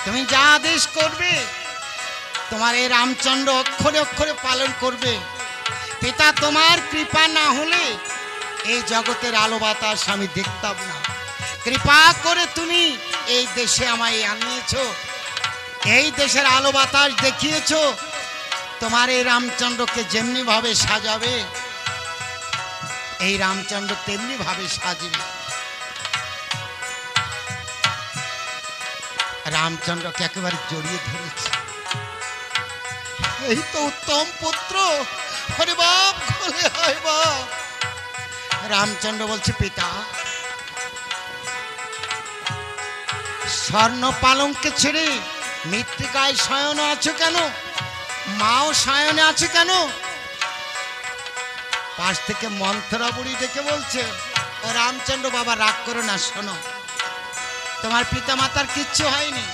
তুমি যা আদেশ করবে তোমার এই রামচন্দ্র অক্ষরে অক্ষরে পালন করবে। পিতা, তোমার কৃপা না হলে এই জগতের আলো বাতাস আমি দেখতাম না। কৃপা করে তুমি এই দেশে আমায় আনিয়েছো, এই দেশের আলো বাতাস দেখিয়েছো। তোমার এই রামচন্দ্রকে যেমনি ভাবে সাজাবে এই রামচন্দ্র তেমনি ভাবে সাজবে। রামচন্দ্রকে একেবারে জড়িয়ে ধরেছে। এই তো উত্তম পুত্র, আরে বাপ খোলে, হয় বাপ। রামচন্দ্র বলছে, পিতা স্বর্ণ পালঙ্কে ছেড়ে মৃত্তিকায় শয়নে আছো কেন? মাও শয়নে আছে কেন? পাশ থেকে মন্থরা বুড়ি ডেকে বলছে, ও রামচন্দ্র বাবা রাগ করো না, শোনো, তোমার পিতা মাতার কিচ্ছু হয়নি।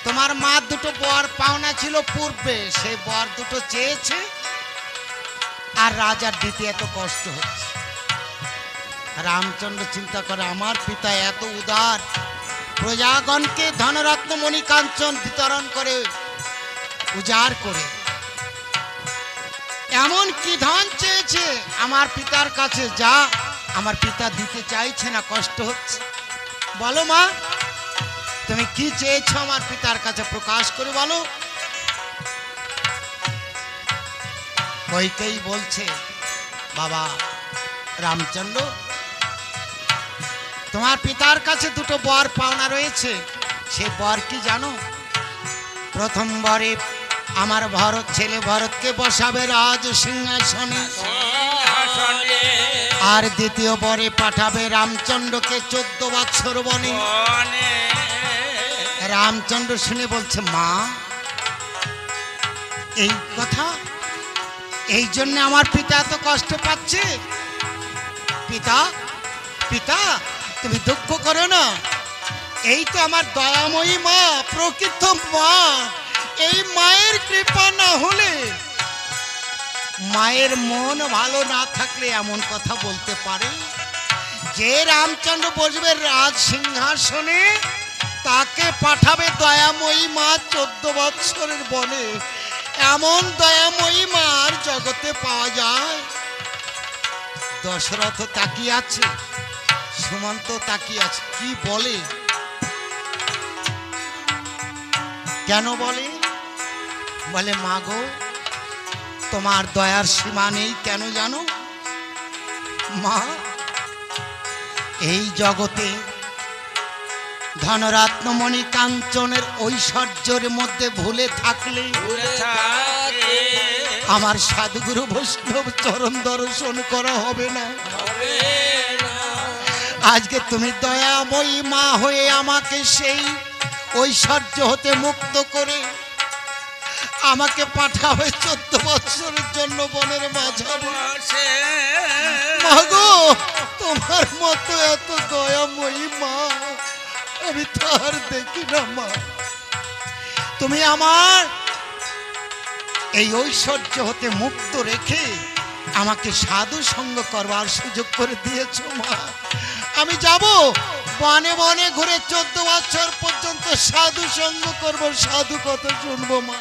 তোমার মা দুটো বর পাওনা ছিল পূর্বে, সেই বর দুটো চেয়েছে আর রাজার দিতে এত কষ্ট হচ্ছে। রামচন্দ্র চিন্তা করে, আমার পিতা এত উদার, প্রজাগণকে ধনরত্ন মণিকাঞ্চন বিতরণ করে উজাড় করে, এমন কি ধন চেয়েছে আমার পিতার কাছে, যা আমার পিতা দিতে চাইছে না, কষ্ট হচ্ছে। বলো মা, তুমি কি চেয়েছো আমার পিতার কাছে, প্রকাশ করে বলো। কইকেই বলছে, বাবা রামচন্দ্র, তোমার পিতার কাছে দুটো বর পাওনা রয়েছে। সে বর কি জানো? প্রথম বরে আমার ভরত ছেলে ভরতকে বসাবে রাজ সিংহাসনে, আর দ্বিতীয় বরে পাঠাবে রামচন্দ্রকে 14 বৎসর বনে। রামচন্দ্র শুনে বলছে, মা এই কথা, এই জন্য আমার পিতা এত কষ্ট পাচ্ছে। পিতা, পিতা তুমি দুঃখ করো না, এই তো আমার দয়াময়ী মা, প্রকৃত মা। এই মায়ের কৃপা না হলে, মায়ের মন ভালো না থাকলে এমন কথা বলতে পারে যে রামচন্দ্র বসবে রাজ সিংহাসনে, তাকে পাঠাবে দয়াময়ী মা 14 বৎসরের বনে। এমন দয়াময়ী মার জগতে পাওয়া যায়? দশরথ তাকিয়ে আছে, সুমন্ত তাকিয়ে আছে, কি বলে, কেন বলে? বলে, মা গো, তোমার দয়ার সীমা নেই, কেন জানো? মা, এই জগতে ধনরত্ন মণি কাঞ্চনের ঐশ্বর্যের মধ্যে ভুলে থাকলে আমার সাধুগুরু বৈষ্ণব চরণ দর্শন করা হবে না। আজকে তুমি দয়াময়ী মা হয়ে আমাকে সেই ঐশ্বর্য হতে মুক্ত করে আমাকে পাঠাবে 14 বৎসরের জন্য বনের মাঝারে। মাগো, তোমার মতো এত দয়াময়ী মা আমি তার দেখি না। মা, তুমি আমার এই ঐশ্বর্য হতে মুক্ত রেখে আমাকে সাধু সঙ্গ করবার সুযোগ করে দিয়েছো। মা, আমি যাব বনে বনে ঘুরে 14 বছর পর্যন্ত সাধু সঙ্গ করবো, সাধু কথা শুনবো। মা,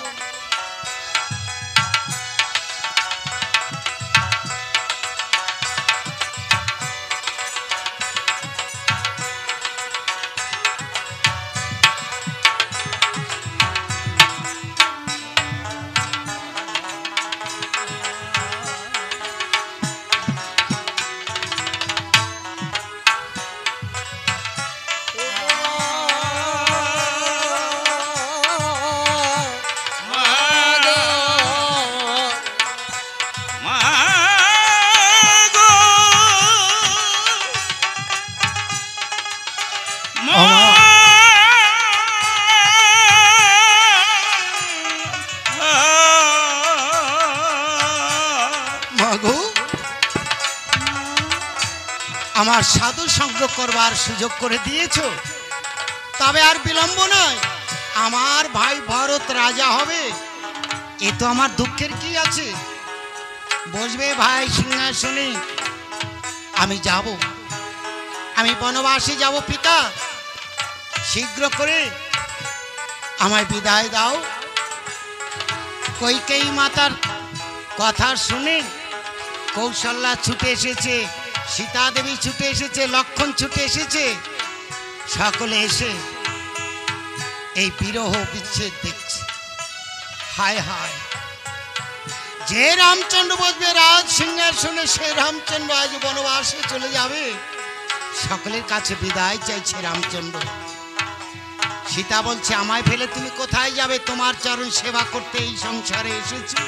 আমার সাধু সঙ্গ করবার সুযোগ করে দিয়েছো, তবে আর বিলম্ব নয়, আমার ভাই ভরত রাজা হবে, এ তো আমার দুঃখের কি আছে? বসবে ভাই সিংহাসনে, আমি যাব, আমি বনবাসে যাব। পিতা শীঘ্র করে আমায় বিদায় দাও। কইকেয়ী মাতার কথা শুনে কৌশল্যা ছুটে এসেছে, সীতা দেবী ছুটে এসেছে, লক্ষণ ছুটে এসেছে, সকলে এসে এই বিরহ বিচ্ছেদ দেখছে। হায় হায়, যে রামচন্দ্র বসবে রাজ সিংহাসনে, সে রামচন্দ্র আজ বনবাসে চলে যাবে। সকলের কাছে বিদায় চাইছে রামচন্দ্র। সীতা বলছে, আমায় ফেলে তুমি কোথায় যাবে? তোমার চরণ সেবা করতে এই সংসারে এসেছি,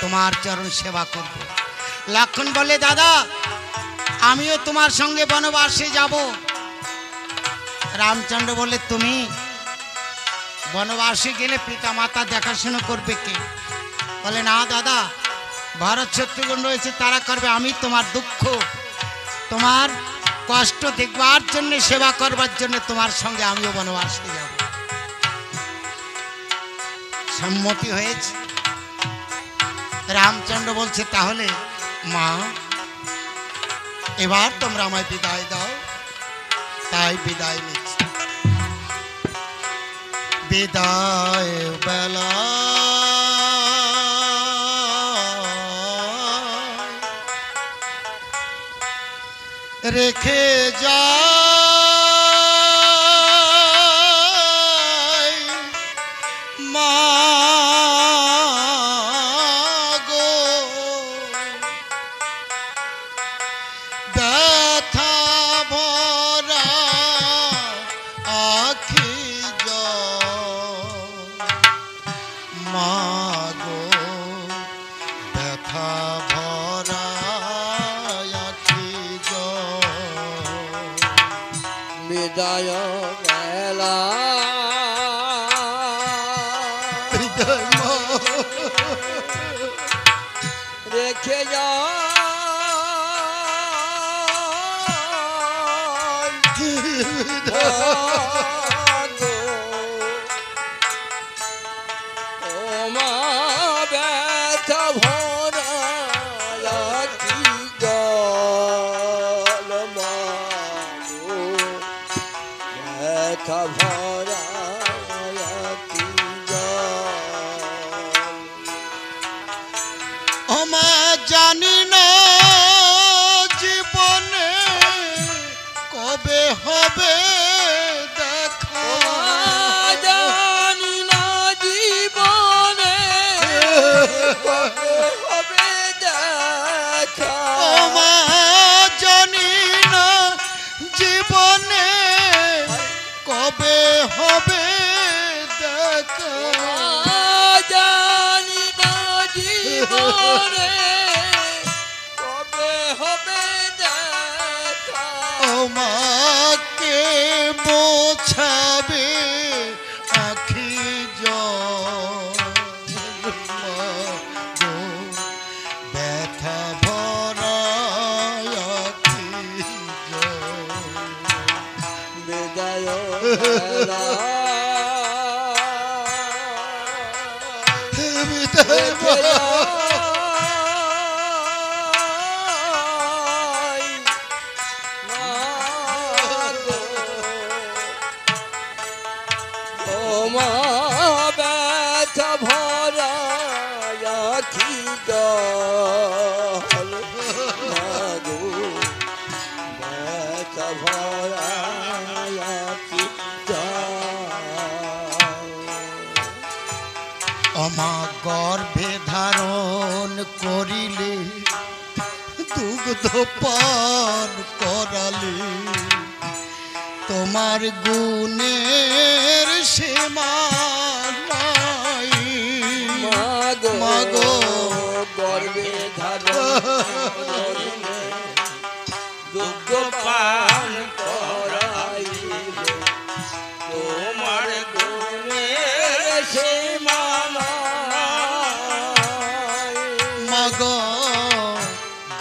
তোমার চরণ সেবা করব। লক্ষণ বলে, দাদা আমিও তোমার সঙ্গে বনবাসে যাব। রামচন্দ্র বলে, তুমি বনবাসে গেলে পিতা মাতা দেখাশোনা করবে কে? বলে, না দাদা, ভরত শত্রুঘ্ন রয়েছে, তারা করবে। আমি তোমার দুঃখ, তোমার কষ্ট দেখবার জন্য, সেবা করবার জন্য তোমার সঙ্গে আমিও বনবাসে যাব। সম্মতি হয়েছে। রামচন্দ্র বলছে, তাহলে মা এবার তোমরা আমায় বিদায় দাও। তাই বিদায় নিচ্ছি। বিদায় বেলা রেখে যায় মা গো, ব্যথা ভরা আখি মা গো, ব্যথা ভরা বিদায় বেলা রেখে মা ব্যথা ভরা আখি জল মা ব্যথা ভরা আখি জল। আমা জানি না জীবনে কবে হবে দেখা, জানি না জীবনে কবে হবে দেখা, আমা জানি না জীবনে কবে হবে দেখা, জানি না জীবনে কবে হবে দেখা, আমাকে মোছাবে আখি জল গো, ব্যথা ভরা আখি জল। বিদায় বেলা বিদায় বেলা মা ব্যথা ভরা আখি জল মাগো, ব্যথা ভরা আখি জল। আমা গর্ভে ধারণ করিলে, দুগ্ধ পান করালে, তোমার গুণের সীমা নাই মাগো মাগো, গর্বে ধারণ দুগ্ধ পান করাইলে, তোমার গুণের সীমা নাই। মাগো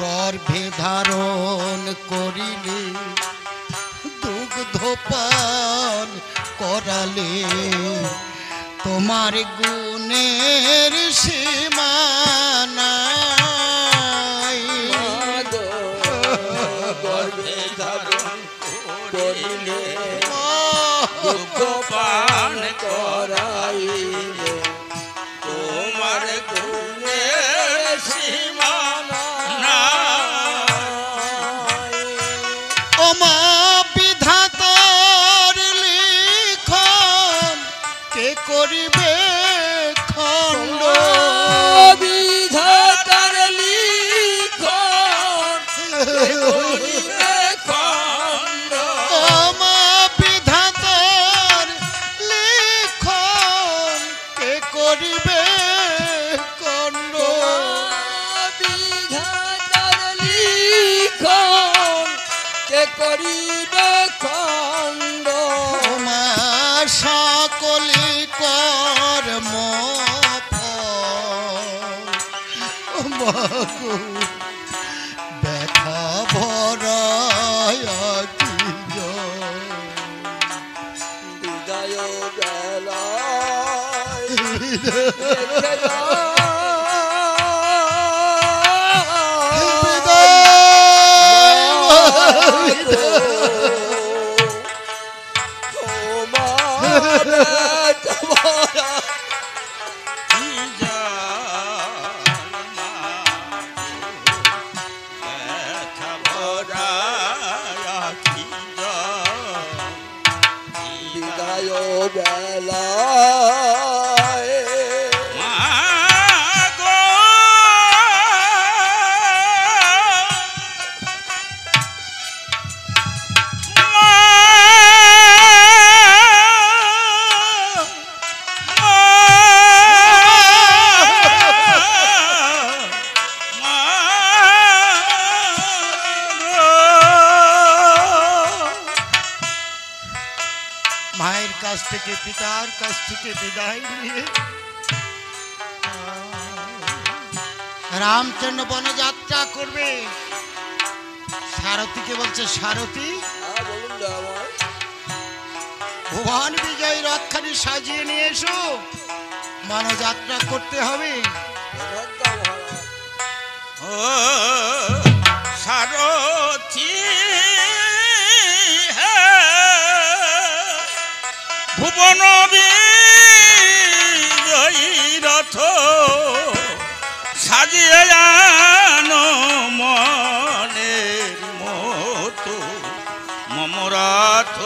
গর্ভে ধারণ করিলে, দুগ্ধ পান করালে তোমার গুণের সীমা নাই গর্ভে ধারণ করিলে দুঃখ পান করাইলে তোমার গুণের সীমা নাই ও মা বিধাতার লিখন কে করিবে খণ্ড বিধাতার লিখন কে করিবে খণ্ড ও মা বিধাতার লিখন কে করিবে খণ্ড বিধাতার লিখন কে করিবে খণ্ড মা সকলি কর্ম ফল ব্যথা ভরায় কি বিদায় বেলায় রেখে বেলায় মায়ের কাছ থেকে পিতার কাছ থেকে বিদায় নিয়ে রামচন্দ্র বনযাত্রা করবে। সারথীকে বলছে, সারথী ভুবন বিজয় রথখানি সাজিয়ে নিয়ে এসো, বনযাত্রা করতে হবে। ও সারথী ভুবন বিজয়ী রথ সাজিয়ে জানো মনের মতো মম রথ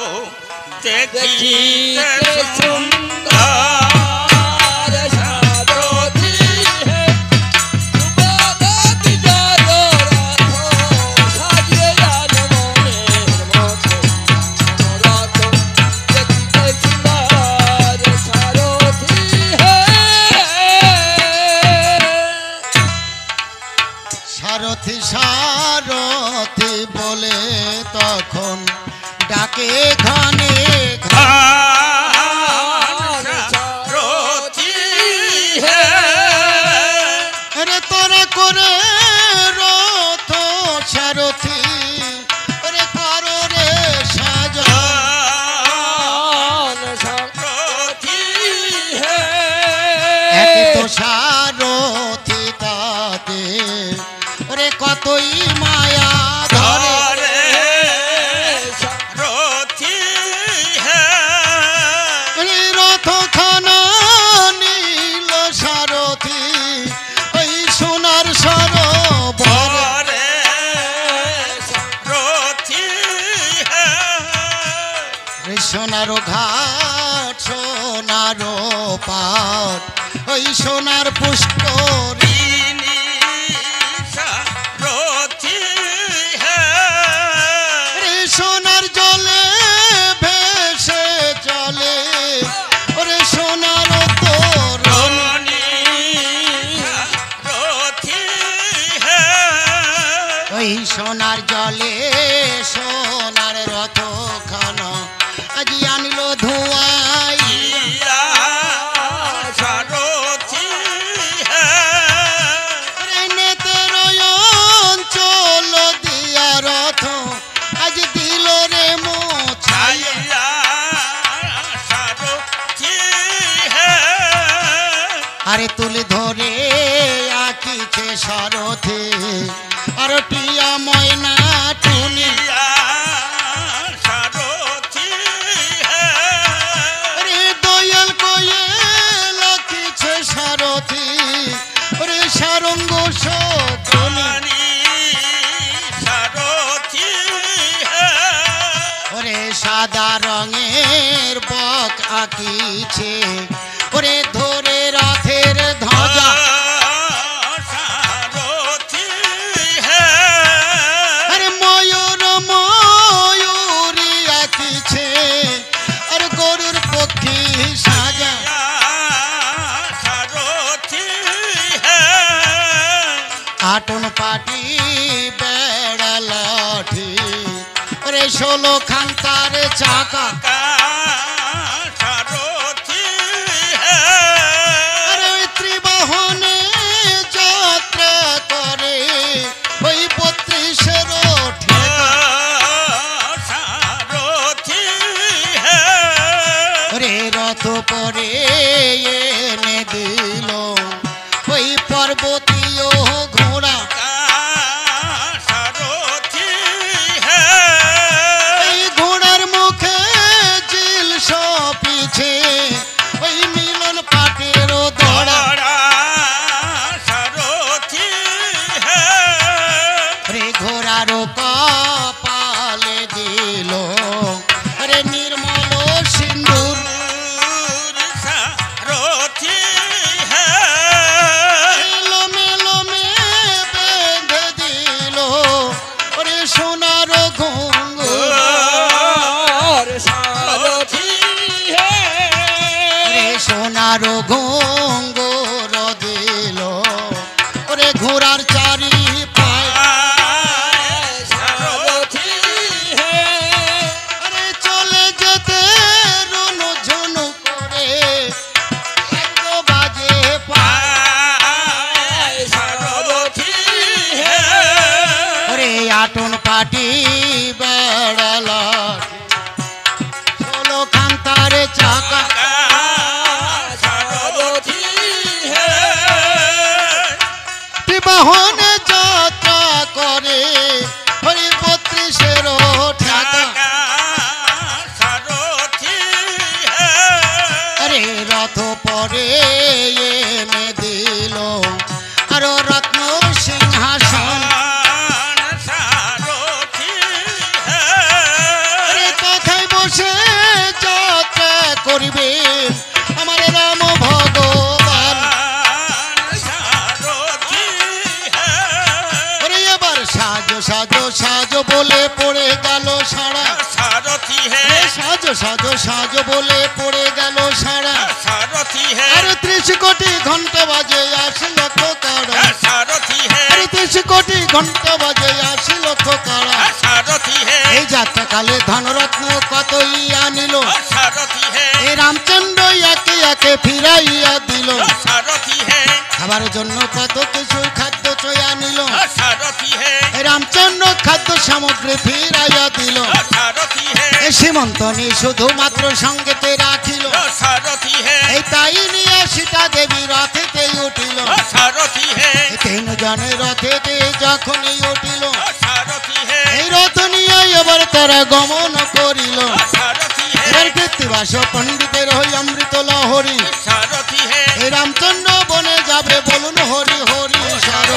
দেখিতে সুন্দর সারথী সারথী বলে তখন ডাকে ঘনে রে তোরা করে রথ সারথী রে করো রে সাজন একে তো সারথী তাতে রে কতই মায়া ধরে রথ খানা নীল সারথী ওই সোনার সরোবরে সোনার ঘাট সোনার পাট ওই সোনার পুষ্করী সোনার জলে ভেসে চলে ওরে সোনার তরুণী ওই সোনার জলে সোনার রথ খানা আজি আনলো ধোঁয়াই চল দিয়া রথ আজ দিল রে মোছাইয়া তুলি ধরে আঁকিছে সারথি আর টিয়া ময়না টুনি সারথি রে দয়াল কোয়েল আঁকিছে সারথি রে সারঙ্গ সতনি সারথি ওরে সাদা রঙের বক আঁকিছে ওরে ধরে রথের ধ্বজা সারথি আরে ময়ূর ময়ূরী আঁকিছে আর গরুর পক্ষী সাজা সারথি আটন পাটি বেড়া লাঠি ওরে 16 খান্তার চাকা সারথি আরে ওই ত্রিবাহনে যাত্রা করে ওই 32-এরও ঠেকা সারথি ওরে রথ পরে এনে দিল ওই পর্বতীয় ঘোড়া সারথি এই ঘোড়ার মুখে জিল সপিছে ওই মিলন পাটেরও দড়া সারথি রে ঘোড়ারও কপালে দিল রে নির্মল সিন্দুর সারথি এলো মেলমে বেঁধে দিল ওরে সোনার ঘুঙ্গুর সারথি রে সোনার ঘুঙ্গুর দিল ওরে ঘোড়ার চারি পায় সারথি আরে চলে যেতে রুনু ঝুনু করে 1 বাজে পায় সারথি ওরে আটন পাটি বেড়ালা 16 খান্তার চাকা সারথি বিবাহনে যাত্রা করে হরি 32-এরও ঠেকা সারথি আরে রথ পরে এনে দিল আরো রত্ন সিংহাসন সারথি আরে কোথায় বসে যাত্রা করিবে আমার রাম ভগবান সারথি ওরে এবার সাজো সাজো সাজো বলে পড়ে গেল সারা সারথি এ সাজো সাজো সাজো বলে পড়ে গেল সারা সারথি আর 30 কোটি ঘন্টা বাজে 80 লক্ষ কারা সারথি আরে 30 কোটি ঘন্টা বাজে 80 লক্ষ কারা সারথি এই যাত্রাকালে ধনরত্ন কতই আনিল সারথি এই রামচন্দ্র একে একে ফিরাইয়া দিল সারথি খাবার জন্য কত কিছু খাদ্য চয়া নিল সারথি এই রামচন্দ্র খাদ্য সামগ্রী ফিরাইয়া দিল সারথি এই সীমন্তনী শুধুমাত্র সঙ্গেতে রাখিল সারথি এই তাই নিয়ে সীতা দেবী রথেতে উঠিল সারথি এই 3 জনের রথেতে যখনই উঠিল সারথি এই রথ নিয়ে এবার তারা গমন করিল সারথি এবার কৃত্তিবাস পণ্ডিতের হই অমৃত লহরী সারথি এই রামচন্দ্র বনে যাবে বলুন হরি হরি সার